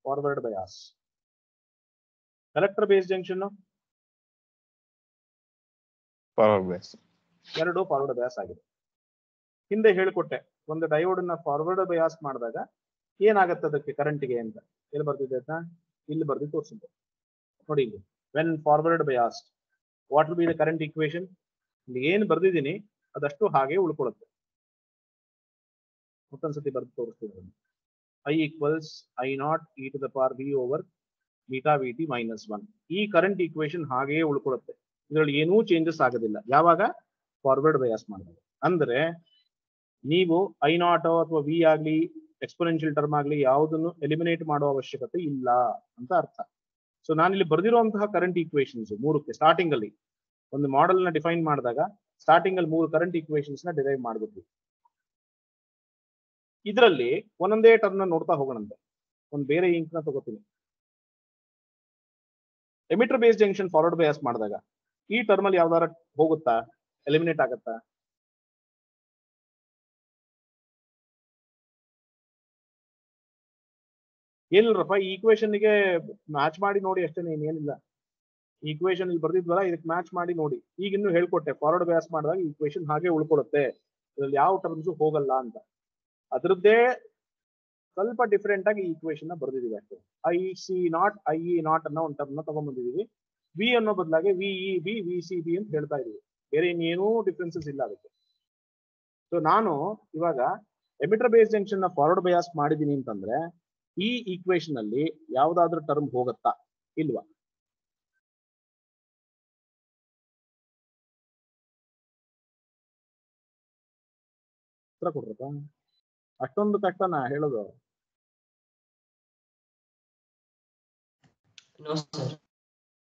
Forward bias. Collector base junction ಎರಡು ಫಾರ್ವರ್ಡ್ ಬಯಾಸ್ ಆಗಿದೆ. ಹಿಂದೆ ಹೇಳಿಕೊಟ್ಟೆ, ಒಂದು ಡಯೋಡ್ ನ ಫಾರ್ವರ್ಡ್ ಬಯಾಸ್ ಮಾಡಿದಾಗ ಏನಾಗತ್ತೆ ಅದಕ್ಕೆ ಕರೆಂಟ್ಗೆ ಅಂತ. ಎಲ್ಲಿ ಬರ್ತಿದೆ ಅಂತ ಇಲ್ಲಿ ಬರ್ದಿ ತೋರಿಸಿದ್ದೆ ನೋಡಿ. ಇಲ್ಲಿ when forward biased what will be the current equation? ಇಲ್ಲಿ ಏನು ಬರ್ದಿದ್ದೀನಿ ಅದಷ್ಟು ಹಾಗೆ ಉಳ್ಕೊಳ್ಳುತ್ತೆ. ಮತ್ತೊಂದ್ಸತಿ ಬರ್ದು ತೋರಿಸ್ತೀನಿ. I equals I naught e to the power b over beta vt minus 1. ಈ ಕರೆಂಟ್ ಈಕ್ವೇಶನ್ ಹಾಗೆಯೇ ಉಳ್ಕೊಳ್ಳುತ್ತೆ. ಇದರಲ್ಲಿ ಏನೂ ಚೇಂಜಸ್ ಆಗೋದಿಲ್ಲ ಯಾವಾಗ ಫಾರ್ವರ್ಡ್ ಬಯಾಸ್ ಮಾಡಿದಾಗ. ಅಂದ್ರೆ ನೀವು ಐ ನಾಟ್ ಅಥವಾ ವಿ ಆಗ್ಲಿ ಎಕ್ಸ್ಪೋನೆನ್ಷಿಯಲ್ ಟರ್ಮ್ ಆಗ್ಲಿ ಯಾವುದನ್ನು ಎಲಿಮಿನೇಟ್ ಮಾಡುವ ಅವಶ್ಯಕತೆ ಇಲ್ಲ ಅಂತ ಅರ್ಥ. ಸೊ ನಾನಿಲ್ಲಿ ಬರ್ದಿರುವಂತಹ ಕರೆಂಟ್ ಈಕ್ವೇಶನ್ಸ್ ಮೂರಕ್ಕೆ ಸ್ಟಾರ್ಟಿಂಗ್ ಅಲ್ಲಿ ಒಂದು ಮಾಡೆಲ್ ನ ಡಿಫೈನ್ ಮಾಡಿದಾಗ ಸ್ಟಾರ್ಟಿಂಗ್ ಅಲ್ಲಿ 3 ಕರೆಂಟ್ ಈಕ್ವೇಶನ್ಸ್ ನ ಡಿರೈವ್ ಮಾಡ್ಬಿಟ್ವಿ. ಇದರಲ್ಲಿ ಒಂದೊಂದೇ ಟರ್ಮ್ ನ ನೋಡ್ತಾ ಹೋಗೋಣಂತೆ. ಒಂದು ಬೇರೆ ಇಂಕ್ ನ ತಗೋತೀನಿ. Emitter base junction forward bias ಮಾಡಿದಾಗ ಈ ಟರ್ಮ್ ಅಲ್ಲಿ ಯಾವ್ದಾರ ಹೋಗುತ್ತಾ, ಎಲಿಮಿನೇಟ್ ಆಗತ್ತಾ? ಏನಿಲ್ಲರಪ್ಪ, ಈ ಈಕ್ವೇಶನ್ಗೆ ಮ್ಯಾಚ್ ಮಾಡಿ ನೋಡಿ ಅಷ್ಟೇ, ಏನಿಲ್ಲ. ಈಕ್ವೇಶನ್ ಇಲ್ಲಿ ಬರ್ದಿದ್ವಲ್ಲ, ಇದಕ್ಕೆ ಮ್ಯಾಚ್ ಮಾಡಿ ನೋಡಿ. ಈಗ ಇನ್ನು ಹೇಳ್ಕೊಟ್ಟೆ, ಫಾರ್ವರ್ಡ್ ಬಯಾಸ್ ಮಾಡಿದಾಗ ಈಕ್ವೇಶನ್ ಹಾಗೆ ಉಳ್ಕೊಳ್ಳುತ್ತೆ, ಇದ್ರಲ್ಲಿ ಯಾವ ಟರ್ಮ್ಸ್ ಹೋಗಲ್ಲ ಅಂತ. ಅದರದ್ದೇ ಸ್ವಲ್ಪ ಡಿಫ್ರೆಂಟ್ ಆಗಿ ಈಕ್ವೇಶನ್ ನ ಬರ್ದಿದೀವಿ ಅಷ್ಟೇ. ಐ ಸಿ ನಾಟ್ ಐಇ ನಾಟ್ ಅನ್ನೋ ಒಂದು ಟರ್ಮ್ ನ ತಗೊಂಡ್ಬಂದಿದೀವಿ. ವಿ ಅನ್ನೋ ಬದಲಾಗಿ VE B V C B ಅಂತ ಹೇಳ್ತಾ ಇದೀವಿ. ಬೇರೆ ಇನ್ನೇನೂ ಡಿಫ್ರೆನ್ಸಸ್ ಇಲ್ಲ ಅದಕ್ಕೆ. ಸೊ ನಾನು ಇವಾಗ ಎಮಿಟರ್ ಬೇಸ್ ಜಂಕ್ಷನ್ ನ ಫಾರ್ವರ್ಡ್ ಬಯಾಸ್ ಮಾಡಿದೀನಿ ಅಂತಂದ್ರೆ ಈ ಈಕ್ವೇಶನ್ ಅಲ್ಲಿ ಯಾವ್ದಾದ್ರೂ ಟರ್ಮ್ ಹೋಗುತ್ತಾ ಇಲ್ವಾ? ಉತ್ತರ ಕೊಡ್ರಪ್ಪ. ಅಷ್ಟೊಂದು ಕಷ್ಟನಾ ಹೇಳೋದು?
No, sir.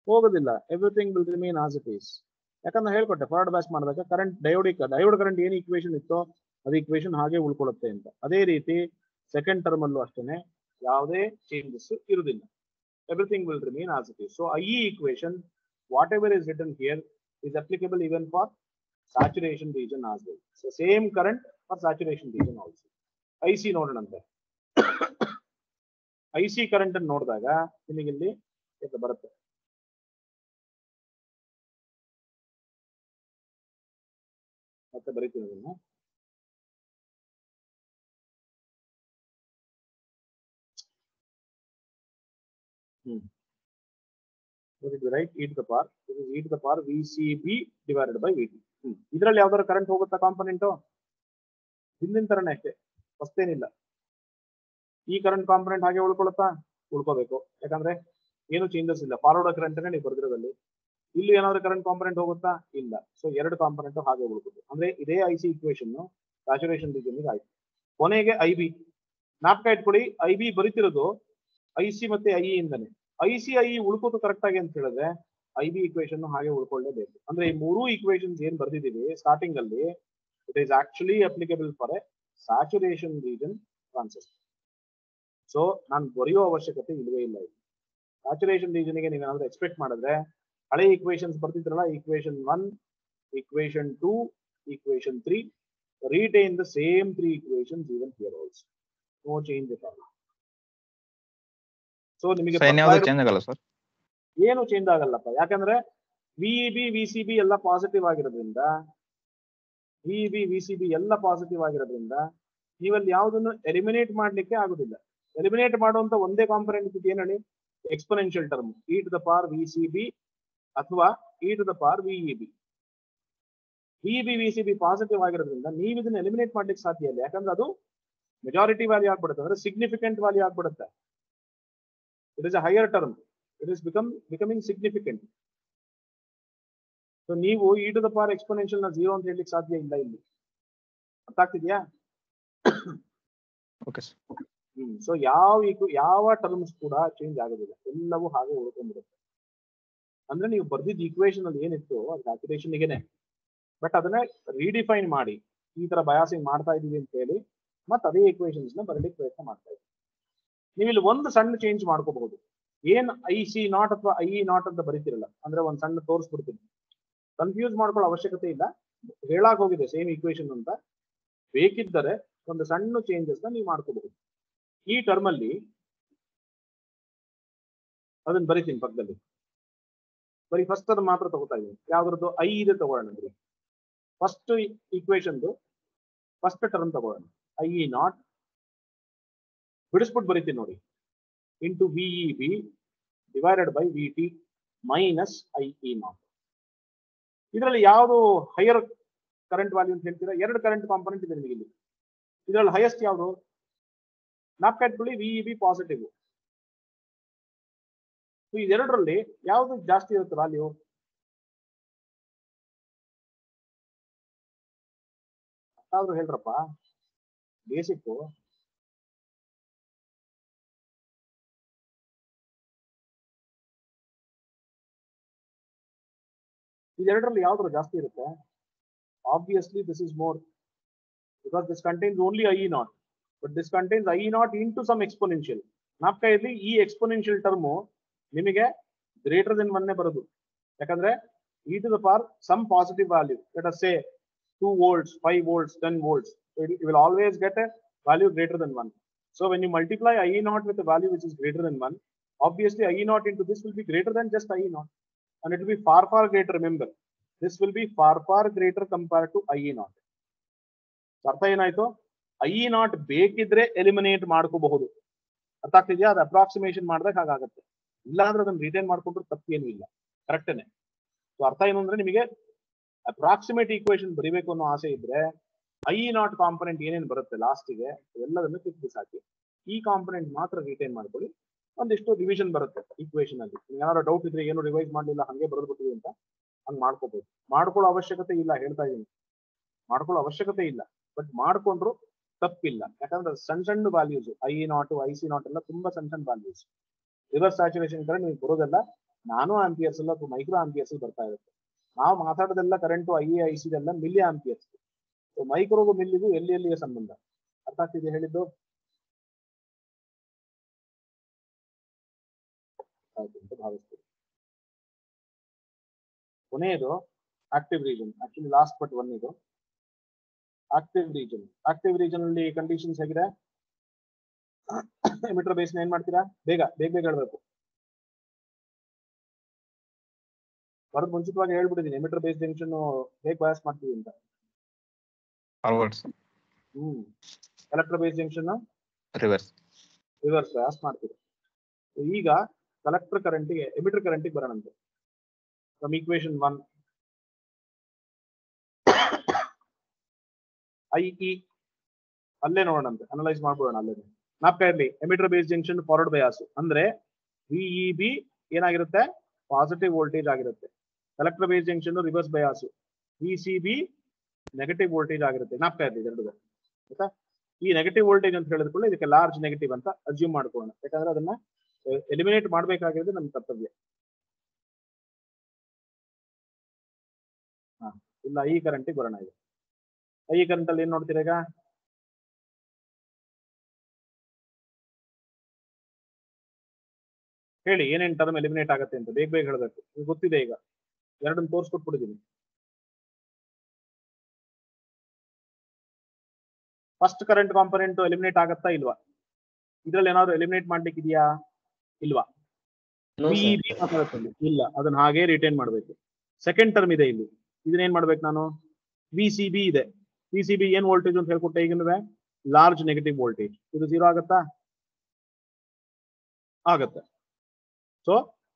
ಹೋಗೋದಿಲ್ಲ. Everything will remain as it is. ಯಾಕಂದ್ರೆ ಹೇಳ್ಕೊಟ್ಟೆ, ಫಾರ್ವರ್ಡ್ ಬಯಾಸ್ ಮಾಡಿದಾಗ ಕರೆಂಟ್ ಡಯೋಡ್ ಕರೆಂಟ್ ಏನು ಈಕ್ವೇಶನ್ ಇತ್ತೋ ಅದು ಈಕ್ವೇಶನ್ ಹಾಗೆ ಉಳ್ಕೊಳ್ಳುತ್ತೆ ಅಂತ. ಅದೇ ರೀತಿ ಸೆಕೆಂಡ್ ಟರ್ಮ್ ಅಲ್ಲೂ ಅಷ್ಟೇನೆ ಯಾವುದೇ ಚೇಂಜಸ್ ಇರುವುದಿಲ್ಲ. Everything will remain as it is. So ಈ equation whatever is written here is applicable even for saturation region as well. So same current for saturation region also. IC ನೋಡೋಣಂತೆ. IC current ಅನ್ನು ನೋಡಿದಾಗ ನಿಮಗೆ ಇಲ್ಲಿ ಎಷ್ಟು ಬರುತ್ತೆ? ಮತ್ತೆ ಬರೀತೀನಿ ಅದನ್ನ. What is the right? E to the power. This is e to the power VCB divided by VT. ಇದರಲ್ಲಿ ಯಾವ್ದಾದ್ರು ಕರೆಂಟ್ ಹೋಗುತ್ತಾ ಕಾಂಪೊನೆಂಟ್? ಹಿಂದಿನ ತರನೇ ಅಷ್ಟೇ, ಹೊಸ್ತೇನಿಲ್ಲ. ಈ ಕರೆಂಟ್ ಕಾಂಪೊನೆಂಟ್ ಹಾಗೆ ಉಳ್ಕೊಳುತ್ತಾ? ಉಳ್ಕೋಬೇಕು. ಯಾಕಂದ್ರೆ ಏನು ಚೇಂಜಸ್ ಇಲ್ಲ. ಫಾರ್ವರ್ಡ್ ಕರೆಂಟ್ ನೀವು ಬರ್ದಿರೋದಲ್ಲಿ ಇಲ್ಲಿ ಏನಾದ್ರು ಕರೆಂಟ್ ಕಾಂಪೊನೆಂಟ್ ಹೋಗುತ್ತಾ? ಇಲ್ಲ. ಸೊ ಎರಡು ಕಾಂಪೊನೆಂಟ್ ಹಾಗೆ ಉಳ್ಕೋಬೇಕು. ಅಂದ್ರೆ ಇದೇ IC ಇಕ್ವೇಶನ್ ಸ್ಯಾಚುರೇಷನ್ ರೀಜನ್ ಆಯ್ತು. ಕೊನೆಗೆ IB ಜ್ಞಾಪಕ ಇಟ್ಕೊಳ್ಳಿ. IB ಬರೀತಿರೋದು IC ಮತ್ತೆ IE ಇಂದಾನೆ. IC IE ಉಳ್ಕೋದು ಕರೆಕ್ಟ್ ಆಗಿ ಅಂತ ಹೇಳಿದ್ರೆ IB ಇಕ್ವೇಶನ್ ಹಾಗೆ ಉಳ್ಕೊಳ್ಳೇಬೇಕು. ಅಂದ್ರೆ ಈ ಮೂರು ಇಕ್ವೇಶನ್ಸ್ ಏನ್ ಬರ್ದಿದೀವಿ ಸ್ಟಾರ್ಟಿಂಗ್ ಅಲ್ಲಿ, it is actually applicable for A saturation region transistor. So ನಾನು ಬರೆಯೋ ಅವಶ್ಯಕತೆ ಇಲ್ಲವೇ ಇಲ್ಲ. ಸ್ಯಾಚುರೇಷನ್ ರೀಜನ್ಗೆ ನೀವೇನಾದ್ರೂ ಎಕ್ಸ್ಪೆಕ್ಟ್ ಮಾಡಿದ್ರೆ ಹಳೆ ಇಕ್ವೇಶನ್ಸ್ ಬರ್ತಿದ್ರಲ್ಲ, equation 1, equation 2, equation 3, retain the same three equations even here also. No change at all. So ನಿಮಗೆ
ಚೇಂಜ್ ಆಗಲ್ಲ ಸರ್?
ಏನು ಚೇಂಜ್ ಆಗಲ್ಲಪ್ಪ. ಯಾಕಂದ್ರೆ VEB VCB ಎಲ್ಲ ಪಾಸಿಟಿವ್ ಆಗಿರೋದ್ರಿಂದ, VEB VCB ಎಲ್ಲ ಪಾಸಿಟಿವ್ ಆಗಿರೋದ್ರಿಂದ ನೀವಲ್ಲಿ ಯಾವುದನ್ನು ಎಲಿಮಿನೇಟ್ ಮಾಡ್ಲಿಕ್ಕೆ ಆಗುದಿಲ್ಲ. ಎಲಿಮಿನೇಟ್ ಮಾಡುವಂತ ಒಂದೇ ಕಾಂಪೊನೆಂಟ್ ಏನ್ ಹೇಳಿ? Exponential term e to the power VCB ಅಥವಾ e to the power VEB. VEB VCB positive ಆಗಿರೋದ್ರಿಂದ ನೀವು ಇದನ್ನ ಎಲಿಮಿನೇಟ್ ಮಾಡ್ಲಿಕ್ಕೆ ಸಾಧ್ಯ ಇಲ್ಲ. ಯಾಕಂದ್ರೆ ಅದು ಮೆಜಾರಿಟಿ ವ್ಯಾಲ್ಯೂ ಆಗ್ಬಿಡುತ್ತೆ, ಅಂದ್ರೆ ಸಿಗ್ನಿಫಿಕೆಂಟ್ ವ್ಯಾಲ್ಯೂ ಆಗ್ಬಿಡುತ್ತೆ. It is a higher term, it is becoming significant. So ನೀವು e to the power exponential ನ 0 ಅಂತ ಹೇಳಲಿಕ್ಕೆ ಸಾಧ್ಯ ಇಲ್ಲ ಇಲ್ಲಿ. ಅರ್ಥ ಆಗ್ತಿದ್ಯಾ?
Okay sir.
ಸೊ ಯಾವ ಟರ್ಮ್ಸ್ ಕೂಡ ಚೇಂಜ್ ಆಗೋದಿಲ್ಲ, ಎಲ್ಲವೂ ಹಾಗೆ ಉಳ್ಕೊಂಡ್ಬಿಡುತ್ತೆ. ಅಂದ್ರೆ ನೀವು ಬರ್ದಿದ್ದ ಇಕ್ವೇಶನ್ ಅಲ್ಲಿ ಏನಿತ್ತು ಅದು ಸ್ಯಾಚುರೇಷನ್ ಗೆನೆ, ಬಟ್ ಅದನ್ನ ರೀಡಿಫೈನ್ ಮಾಡಿ ಈ ತರ ಬಯಾಸಿಂಗ್ ಮಾಡ್ತಾ ಇದೀವಿ ಅಂತ ಹೇಳಿ ಮತ್ತೆ ಅದೇ ಇಕ್ವೇಶನ್ಸ್ ನ ಬರಲಿಕ್ಕೆ ಪ್ರಯತ್ನ ಮಾಡ್ತಾ ಇದ್ದೀವಿ. ನೀವು ಇಲ್ಲಿ ಒಂದು ಸಣ್ಣ ಚೇಂಜ್ ಮಾಡ್ಕೋಬಹುದು. ಏನ್ IC0 ಅಥವಾ IE0 ಅಂತ ಬರೀತಿರಲ್ಲ, ಅಂದ್ರೆ ಒಂದ್ ಸಣ್ಣ ತೋರಿಸ್ಬಿಡ್ತೀನಿ. ಕನ್ಫ್ಯೂಸ್ ಮಾಡ್ಕೊಳ್ಳೋ ಅವಶ್ಯಕತೆ ಇಲ್ಲ, ಹೇಳಾಕ್ ಹೋಗಿದೆ ಸೇಮ್ ಇಕ್ವೇಶನ್ ಅಂತ. ಬೇಕಿದ್ದರೆ ಒಂದು ಸಣ್ಣ ಚೇಂಜಸ್ ನ ನೀವು ಮಾಡ್ಕೋಬಹುದು. ಈ ಟರ್ಮ್ ಅಲ್ಲಿ ಅದನ್ನ ಬರೀತೀನಿ ಪಕ್ಕದಲ್ಲಿ. ಬರೀ ಫಸ್ಟ್ ಅದು ಮಾತ್ರ ತಗೋತಾ ಇದೀನಿ. ಯಾವ್ದ್ರದ್ದು I ಇದೆ ತಗೊಳ್ಳೋಣ. ಫಸ್ಟ್ ಇಕ್ವೇಶನ್ ಫಸ್ಟ್ ಟರ್ಮ್ ತಗೊಳ್ಳೋಣ. IE0 ಬಿಡಿಸ್ಬಿಟ್ಟು ಬರೀತೀನಿ ನೋಡಿ, into VEB divided by VT minus IE0. ಇದರಲ್ಲಿ ಯಾವುದು ಹೈಯರ್ ಕರೆಂಟ್ ವ್ಯಾಲ್ಯೂ ಅಂತ ಹೇಳ್ತೀರಾ? ಎರಡು ಕರೆಂಟ್ ಕಾಂಪೊನೆಂಟ್ ಇದೆ ನಿಮಗೆ ಇಲ್ಲಿ. ಇದರಲ್ಲಿ ಹೈಯೆಸ್ಟ್ ಯಾವುದು? ಜ್ಞಾಪಕ ಇಟ್ಕೊಳ್ಳಿ, VEB ಪಾಸಿಟಿವ್. ಇದೆರಡರಲ್ಲಿ ಯಾವುದು ಜಾಸ್ತಿ ಇರುತ್ತೆ ವ್ಯಾಲ್ಯೂ? ಯಾವ್ದು ಹೇಳ್ರಪ್ಪ, ಬೇಸಿಕ್. ಇದೆರಡರಲ್ಲಿ ಯಾವ್ದು ಜಾಸ್ತಿ ಇರುತ್ತೆ? Obviously this is more, because this contains only IE0, but this contains IE0 into some exponential. ಜ್ಞಾಪಕ ಇರಲಿ, ಈ ಎಕ್ಸ್ಪೋನೆನ್ಷಿಯಲ್ ಟರ್ಮು ನಿಮಗೆ ಗ್ರೇಟರ್ ದೆನ್ 1 ಬರೋದು. ಯಾಕಂದ್ರೆ e to the power some positive value, let us say 2 volts, 5 volts, 10 volts, so you will always get a value greater than 1. So when you multiply IE0 with a value which is greater than 1, obviously IE0 into this will be greater than just IE0, and it will be far greater. Remember, this will be far greater compared to IE0. ಅರ್ಥ ಏನಾಯ್ತು? IE0 ಬೇಕಿದ್ರೆ eliminate ಮಾಡ್ಕೋಬಹುದು. ಅರ್ಥ ಆಗ್ತಿದ್ಯಾ? ಅದು approximation ಮಾಡಿದಾಗ ಹಾಗಾಗುತ್ತೆ. ಇಲ್ಲಾಂದ್ರೆ ಅದನ್ನ ರಿಟೈನ್ ಮಾಡ್ಕೊಂಡ್ರೆ ತಪ್ಪೇನು ಇಲ್ಲ, ಕರೆಕ್ಟೇನೆ. ಸೊ ಅರ್ಥ ಏನು ಅಂದ್ರೆ, ನಿಮಗೆ ಅಪ್ರಾಕ್ಸಿಮೇಟ್ ಈಕ್ವೇಶನ್ ಬರೀಬೇಕು ಅನ್ನೋ ಆಸೆ ಇದ್ರೆ IE0 ಕಾಂಪೊನೆಂಟ್ ಏನೇನು ಬರುತ್ತೆ ಲಾಸ್ಟಿಗೆ ಎಲ್ಲದನ್ನು ಕಿತ್ಬಿಸಾಕಿ ಈ ಕಾಂಪೊನೆಂಟ್ ಮಾತ್ರ ರಿಟೈನ್ ಮಾಡ್ಕೊಳ್ಳಿ. ಒಂದಿಷ್ಟು ರಿವಿಷನ್ ಬರುತ್ತೆ ಈಕ್ವೇಶನ್ ಅಲ್ಲಿ. ಏನಾದ್ರು ಡೌಟ್ ಇದ್ರೆ ಏನು ರಿವೈಸ್ ಮಾಡಲಿಲ್ಲ ಹಂಗೆ ಬರೆದ್ಬಿಟ್ಟಿವಿ ಅಂತ ಹಂಗೆ ಮಾಡ್ಕೋಬಹುದು. ಮಾಡ್ಕೊಳ್ಳೋ ಅವಶ್ಯಕತೆ ಇಲ್ಲ, ಹೇಳ್ತಾ ಇದೀನಿ, ಮಾಡ್ಕೊಳ್ಳೋ ಅವಶ್ಯಕತೆ ಇಲ್ಲ. ಬಟ್ ಮಾಡ್ಕೊಂಡ್ರು ತಪ್ಪಿಲ್ಲ, ಯಾಕಂದ್ರೆ ಸಣ್ಣ ಸಣ್ಣ ವ್ಯಾಲ್ಯೂಸ್ IE0 IC0 ಎಲ್ಲ ತುಂಬಾ ಸಣ್ಣ ಸಣ್ಣ ವ್ಯಾಲ್ಯೂಸ್. ರಿವರ್ಸ್ ಸ್ಯಾಚುರೇಷನ್ ಕರೆಂಟ್ ನಿಮಗೆ ಬರೋದೆಲ್ಲ ನಾನೋ ಆಂಪಿಯರ್ಸ್ ಎಲ್ಲ ಮೈಕ್ರೋ ಆಂಪಿಯರ್ಸ್ ಬರ್ತಾ ಇರುತ್ತೆ. ನಾವು ಮಾತಾಡೋದೆಲ್ಲ ಕರೆಂಟು IE IC ಎಲ್ಲ ಮಿಲಿ ಆಂಪಿಯರ್ಸ್. ಮೈಕ್ರೋಗೂ ಮಿಲ್ಲಿಗೂ ಎಲ್ಲಿಯ ಸಂಬಂಧ. ಅರ್ಥ ಆಗ್ತಿದೆ ಹೇಳಿದ್ದು? ಆಯ್ತು ಅಂತ ಭಾವಿಸ್ತೀನಿ. ಕೊನೆಯದು active region. Actually last but one ಇದು ಆಕ್ಟಿವ್ ರೀಜನ್. ಆಕ್ಟಿವ್ ರೀಜನ್ ಅಲ್ಲಿ ಕಂಡೀಷನ್ಸ್ ಹೇಗಿದೆ? ಎಮಿಟರ್ ಬೇಸ್ ಏನ್ ಮಾಡ್ತೀರಾ? ಬೇಗ ಬೇಗ ಬೇಗ ಹೇಳ್ಬೇಕು. ಬರೋದು ಮುಂಚಿತವಾಗಿ ಹೇಳ್ಬಿಟ್ಟಿದ್ದೀನಿ, ಎಮಿಟರ್ ಬೇಸ್ ಜಂಕ್ಷನ್ ಹೇಗೆ ಬಯಾಸ್ ಮಾಡ್ತೀವಿ ಅಂತ.
Forwards.
Collector base junction
reverse.
Reverse bias ಮಾಡ್ತೀವಿ. ಈಗ ಕಲೆಕ್ಟರ್ ಕರೆಂಟಿಗೆ ಎಮಿಟರ್ ಕರೆಂಟಿಗೆ ಬರೋಣಂತೆ. ಫ್ರಮ್ ಈಕ್ವೇಶನ್ 1 IE ಅಲ್ಲೇ ನೋಡೋಣಂತೆ, ಅನಲೈಸ್ ಮಾಡ್ಬೋಣ ಅಲ್ಲೇ. ನಾಪ್ಕ ಇರ್ಲಿ, emitter base junction forward bias ಅಂದ್ರೆ VEB ಏನಾಗಿರುತ್ತೆ? ಪಾಸಿಟಿವ್ ವೋಲ್ಟೇಜ್ ಆಗಿರುತ್ತೆ. Collector base junction reverse bias VCB negative voltage ಆಗಿರುತ್ತೆ. ನಾಪ್ಕ ಇರ್ಲಿ ಎರಡು. ಆಯ್ತಾ? ಈ ನೆಗೆಟಿವ್ ವೋಲ್ಟೇಜ್ ಅಂತ ಹೇಳಿದ್ಕೊಳ್ಳಿ, ಇದಕ್ಕೆ ಲಾರ್ಜ್ ನೆಗೆಟಿವ್ ಅಂತ ಅಸ್ಯೂಮ್ ಮಾಡ್ಕೊಳ್ಳೋಣ. ಯಾಕಂದ್ರೆ ಅದನ್ನ ಎಲಿಮಿನೇಟ್ ಮಾಡಬೇಕಾಗಿರೋದು ನಮ್ಮ ಕರ್ತವ್ಯ. ಇಲ್ಲ, ಈ ಕರೆಂಟಿಗೆ ಬರೋಣ. ಈಗ ಈ ಕರೆಂಟ್ ಅಲ್ಲಿ ಏನ್ ನೋಡ್ತೀರಾ? ಈಗ ಹೇಳಿ ಏನೇನ್ ಟರ್ಮ್ ಎಲಿಮಿನೇಟ್ ಆಗುತ್ತೆ ಅಂತ ಬೇಗ ಬೇಗ ಹೇಳಬೇಕು. ಈಗ ಗೊತ್ತಿದೆ, ಈಗ ಎರಡನ್ನು ತೋರಿಸ್ಕೊಟ್ಬಿಟ್ಟಿದ್ದೀನಿ. ಫಸ್ಟ್ ಕರೆಂಟ್ ಕಾಂಪೊನೆಂಟ್ ಎಲಿಮಿನೇಟ್ ಆಗತ್ತಾ ಇಲ್ವಾ? ಇದ್ರಲ್ಲಿ ಏನಾದ್ರು ಎಲಿಮಿನೇಟ್ ಮಾಡ್ಲಿಕ್ಕಿದೆಯಾ? ಇಲ್ವಾ? VEB ಇಲ್ಲ, ಅದನ್ನ ಹಾಗೆ ರಿಟೈನ್ ಮಾಡಬೇಕು. ಸೆಕೆಂಡ್ ಟರ್ಮ್ ಇದೆ ಇಲ್ಲಿ, ಇದನ್ನ ಏನ್ ಮಾಡ್ಬೇಕು ನಾನು? VCB ಇದೆ. VCB ಏನ್ ವೋಲ್ಟೇಜ್ ಅಂತ ಹೇಳ್ಕೊಟ್ಟೆ ಈಗಿನವೇ? Large negative voltage. ಇದು 0 ಆಗತ್ತಾ? ಆಗತ್ತೆ. ಸೊ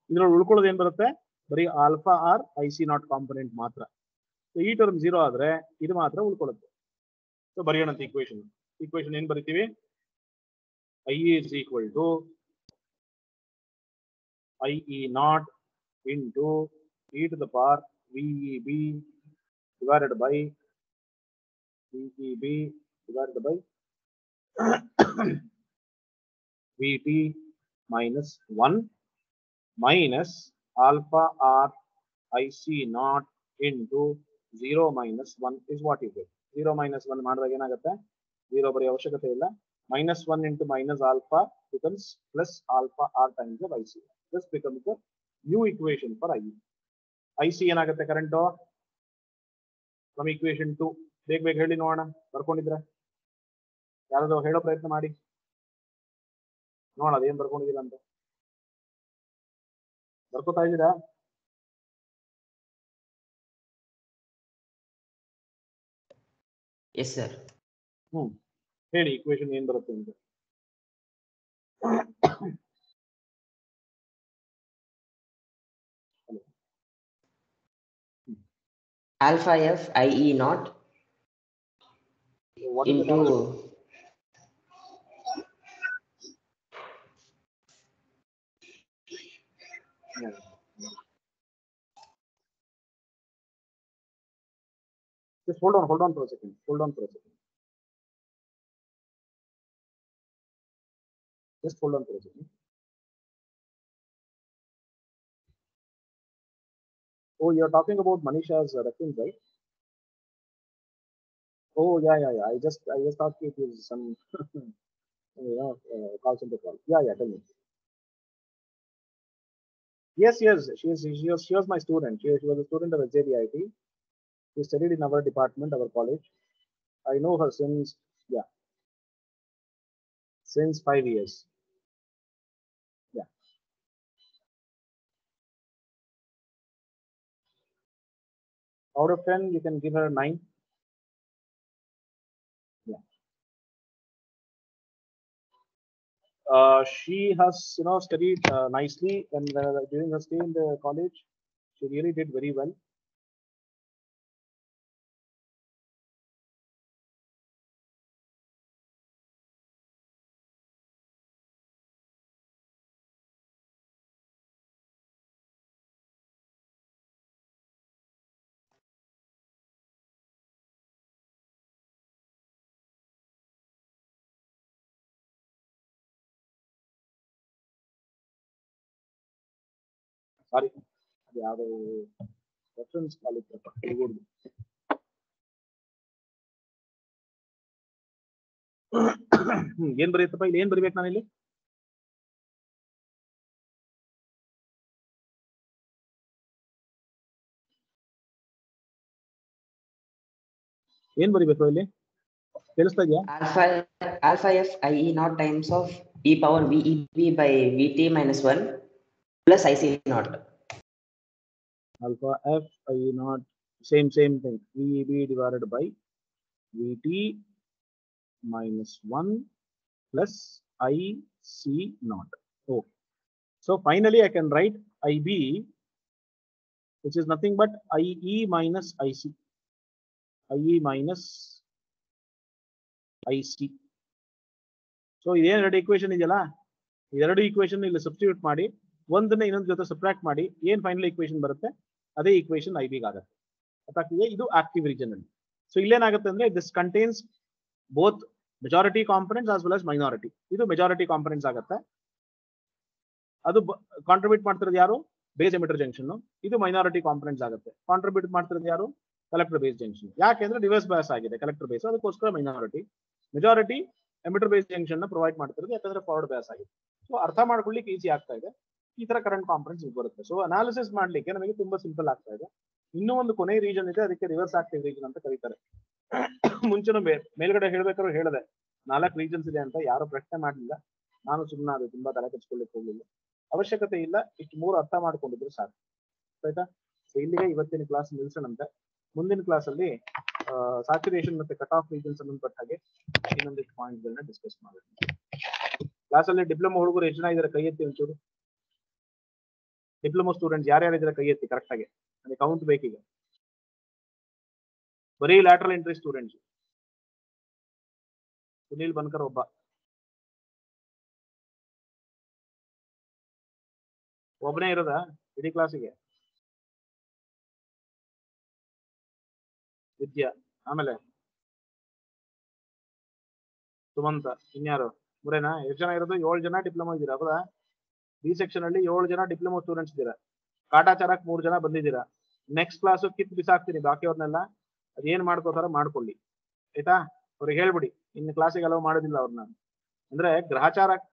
ಇದ್ರಲ್ಲಿ ಉಳ್ಕೊಳ್ಳೋದು ಏನ್ ಬರುತ್ತೆ? ಬರೀ ಆಲ್ಫಾ ಆರ್ IC0 ಕಾಂಪೊನೆಂಟ್ ಮಾತ್ರ. ಈ ಟರ್ಮ್ 0 ಆದ್ರೆ ಇದು ಮಾತ್ರ ಉಳ್ಕೊಳ್ಳುತ್ತೆ. ಸೊ ಬರೆಯೋಣಂತ ಈಕ್ವೇಶನ್. ಈಕ್ವೇಶನ್ ಏನ್ ಬರಿತೀವಿ? IE is equal to IE0 into e to the power VEB divided by VEB divided by VT minus 1 minus alpha R IC0 into 0 minus 1 is what you get. 0 minus 1 ಮಾಡಿದಾಗ ಏನಾಗುತ್ತೆ? 0 ಬರೆಯೋ ಅವಶ್ಯಕತೆ ಇಲ್ಲ. -1 into minus alpha becomes plus alpha R times of IC. This becomes the new equation for IE. IC ಏನಾಗುತ್ತೆ current? From equation 2 ಬೇಗ ಬೇಗ ಹೇಳಿ ನೋಡೋಣ. ಬರ್ಕೊಂಡಿದ್ರೆ ಯಾರಾದ್ರೂ ಹೇಳೋ ಪ್ರಯತ್ನ ಮಾಡಿ ನೋಡೋಣ ಏನ್ ಬರ್ಕೊಂಡಿದ್ದೀರಾ ಅಂತ. ಬರ್ಕೋತಾ ಇದ್ದೀರಾ?
Yes sir.
ಹೇಳಿ ಈಕ್ವೇಶನ್ ಏನ್ ಬರುತ್ತೆ ಅಂತ.
Alpha F IE0
What is the
into
value? Yeah. Just hold on for a second. Hold on for a second. Just hold on for a second. Oh, you're talking about Manisha's reference, right? Oh, yeah. I just thought it was some, call center call. Yeah. Tell me. Yes. She was my student. She was a student of SJBIT. She studied in our department, our college. I know her since 5 years. Yeah. Out of 10, you can give her 9. Yeah. She has, studied nicely, and during her stay in the college, she really did very well. Sorry, ಯಾವುದು reference ಕಾಲ್ ಇತ್ತಪ್ಪ ಹುಡುಗರು. ಏನ್ ಬರೆಯುತ್ತಪ್ಪ ಇಲ್ಲಿ? ಏನ್ ಬರಿಬೇಕು ನಾನು ಇಲ್ಲಿ? ಏನ್ ಬರಿಬೇಕು ಇಲ್ಲಿ ಕೇಳಿಸ್ತಾ ಇದೆಯಾ?
alpha f IE naught times of e power VEB by VT minus 1 plus IC naught.
Alpha f IE naught same thing VEB divided by VT minus 1 plus IC naught. Okay. So finally I can write IB, which is nothing but IE minus IC. IE minus IC. So ಇದೇನು equation ಇದೆಯಲ್ಲ, ಎರಡು equation ಇಲ್ಲಿ substitute ಮಾಡಿ ಒಂದನ್ನ ಇನ್ನೊಂದು ಜೊತೆ subtract ಮಾಡಿ ಏನ್ ಫೈನಲ್ equation ಬರುತ್ತೆ ಅದೇ equation IB ಆಗುತ್ತೆ. ಅರ್ಥಾಗ್ತಿದೆ? ಇದು ಆಕ್ಟಿವ್ ರೀಜನ್ ಅಲ್ಲಿ. ಸೊ ಇಲ್ಲೇನಾಗುತ್ತೆ ಅಂದ್ರೆ this contains both majority components as well as minority. ಇದು ಮೆಜಾರಿಟಿ ಕಾಂಪೊನೆಂಟ್ಸ್ ಆಗುತ್ತೆ. ಅದು ಕಾಂಟ್ರಿಬ್ಯೂಟ್ ಮಾಡ್ತಿರೋದು ಯಾರು? Base emitter junction. ಇದು ಮೈನಾರಿಟಿ ಕಾಂಪೊನೆಂಟ್ಸ್ ಆಗುತ್ತೆ. ಕಾಂಟ್ರಿಬ್ಯೂಟ್ ಮಾಡ್ತಿರೋದು ಯಾರು? Collector base junction. ಯಾಕೆಂದ್ರೆ ರಿವರ್ಸ್ ಬಯಾಸ್ ಆಗಿದೆ ಕಲೆಕ್ಟರ್ ಬೇಸ್, ಅದಕ್ಕೋಸ್ಕರ minority. Majority emitter base junction ನ ಪ್ರೊವೈಡ್ ಮಾಡ್ತಿರೋದು, ಯಾಕಂದ್ರೆ ಫಾರ್ವರ್ಡ್ ಬಯಾಸ್ ಆಗಿದೆ. ಸೊ ಅರ್ಥ ಮಾಡ್ಕೊಳ್ಳಿಕ್ಕೆ ಈಸಿ ಆಗ್ತಾ ಇದೆ. ಈ ತರ ಕರೆಂಟ್ ಕಾಂಪೊನೆಂಟ್ಸ್ ಬರುತ್ತೆ. ಸೊ ಅನಾಲಿಸಿಸ್ ಮಾಡ್ಲಿಕ್ಕೆ ನಮಗೆ ತುಂಬಾ ಸಿಂಪಲ್ ಆಗ್ತಾ ಇದೆ. ಇನ್ನೂ ಒಂದು ಕೊನೆ ರೀಜನ್ ಇದೆ, ಅದಕ್ಕೆ ರಿವರ್ಸ್ ಆಕ್ಟಿವ್ ರೀಜನ್ ಅಂತ ಕರೀತಾರೆ. ಮುಂಚೆನೂ ಮೇಲ್ಗಡೆ ಹೇಳ್ಬೇಕಾದ್ರೂ ಹೇಳಿದೆ 4 ರೀಜನ್ಸ್ ಇದೆ ಅಂತ. ಯಾರು ಪ್ರಶ್ನೆ ಮಾಡಲಿಲ್ಲ, ನಾನು ಸುಮ್ಮನೆ ಅದು ತುಂಬಾ ತಲೆ ಕೆಡಿಸ್ಕೊಳ್ಳಿಕ್ಕೆ ಹೋಗ್ಲಿಲ್ಲ. ಅವಶ್ಯಕತೆ ಇಲ್ಲ, ಇಷ್ಟು 3 ಅರ್ಥ ಮಾಡ್ಕೊಂಡಿದ್ರು ಸಾಕು. ಆಯ್ತಾ? ಸೊ ಇಲ್ಲಿಗೆ ಇವತ್ತಿನ ಕ್ಲಾಸ್ ನಿಲ್ಸೋಣಂತೆ. ಮುಂದಿನ ಕ್ಲಾಸ್ ಅಲ್ಲಿ ಸ್ಯಾಚುರೇಷನ್ ಮತ್ತೆ ಕಟ್ ಆಫ್ ರೀಜನ್ ಸಂಬಂಧಪಟ್ಟ ಹಾಗೆ ಇನ್ನೊಂದಿಷ್ಟು ಪಾಯಿಂಟ್ ಗಳನ್ನ ಡಿಸ್ಕಸ್ ಮಾಡೋಣ. ಕ್ಲಾಸ್ ಅಲ್ಲಿ ಡಿಪ್ಲೊಮಾ ಹುಡುಗರು ಎಷ್ಟು ಜನ ಇದಾರೆ ಕೈ ಎತ್ತಿ ಒಂಚೂರು. ಡಿಪ್ಲೊಮಾ ಸ್ಟೂಡೆಂಟ್ಸ್ ಯಾರ್ಯಾರಿದ್ರೆ ಕೈ ಎತ್ತಿ ಕರೆಕ್ಟ್ ಆಗಿ, ನನಗೆ ಕೌಂಟ್ ಬೇಕೀಗ. ಬರೀ lateral entry students. Sunil bunker ಒಬ್ಬ. ಒಬ್ಬನೇ ಇರೋದಾ ಇಡೀ ಕ್ಲಾಸಿಗೆ? ವಿದ್ಯಾ, ಆಮೇಲೆ ಸುಮಂತ, ಇನ್ಯಾರು? ಮೂರೇನಾ? ಎಷ್ಟು ಜನ ಇರೋದು? 7 ಜನ ಡಿಪ್ಲೊಮಾ ಇದ್ದೀರಾ ಹೌದಾ? ಬಿ ಸೆಕ್ಷನ್ ಅಲ್ಲಿ 7 ಜನ ಡಿಪ್ಲೊಮಾ ಸ್ಟೂಡೆಂಟ್ಸ್ ಇದ್ದೀರಾ. ಕಾಟಾಚಾರಕ್ 3 ಜನ ಬಂದಿದ್ದೀರಾ. ನೆಕ್ಸ್ಟ್ ಕ್ಲಾಸ್ ಕಿತ್ ಬಿಸಾಕ್ತೀನಿ ಬಾಕಿಯವ್ರನ್ನೆಲ್ಲ. ಅದೇನ್ ಮಾಡ್ಕೋತಾರ ಮಾಡ್ಕೊಳ್ಳಿ, ಆಯ್ತಾ? ಅವ್ರಿಗೆ ಹೇಳ್ಬಿಡಿ ಇನ್ನು ಕ್ಲಾಸಿಗೆ ಅಲೋ ಮಾಡೋದಿಲ್ಲ ಅವ್ರನ್ನ. ಅಂದ್ರೆ ಗ್ರಹಚಾರ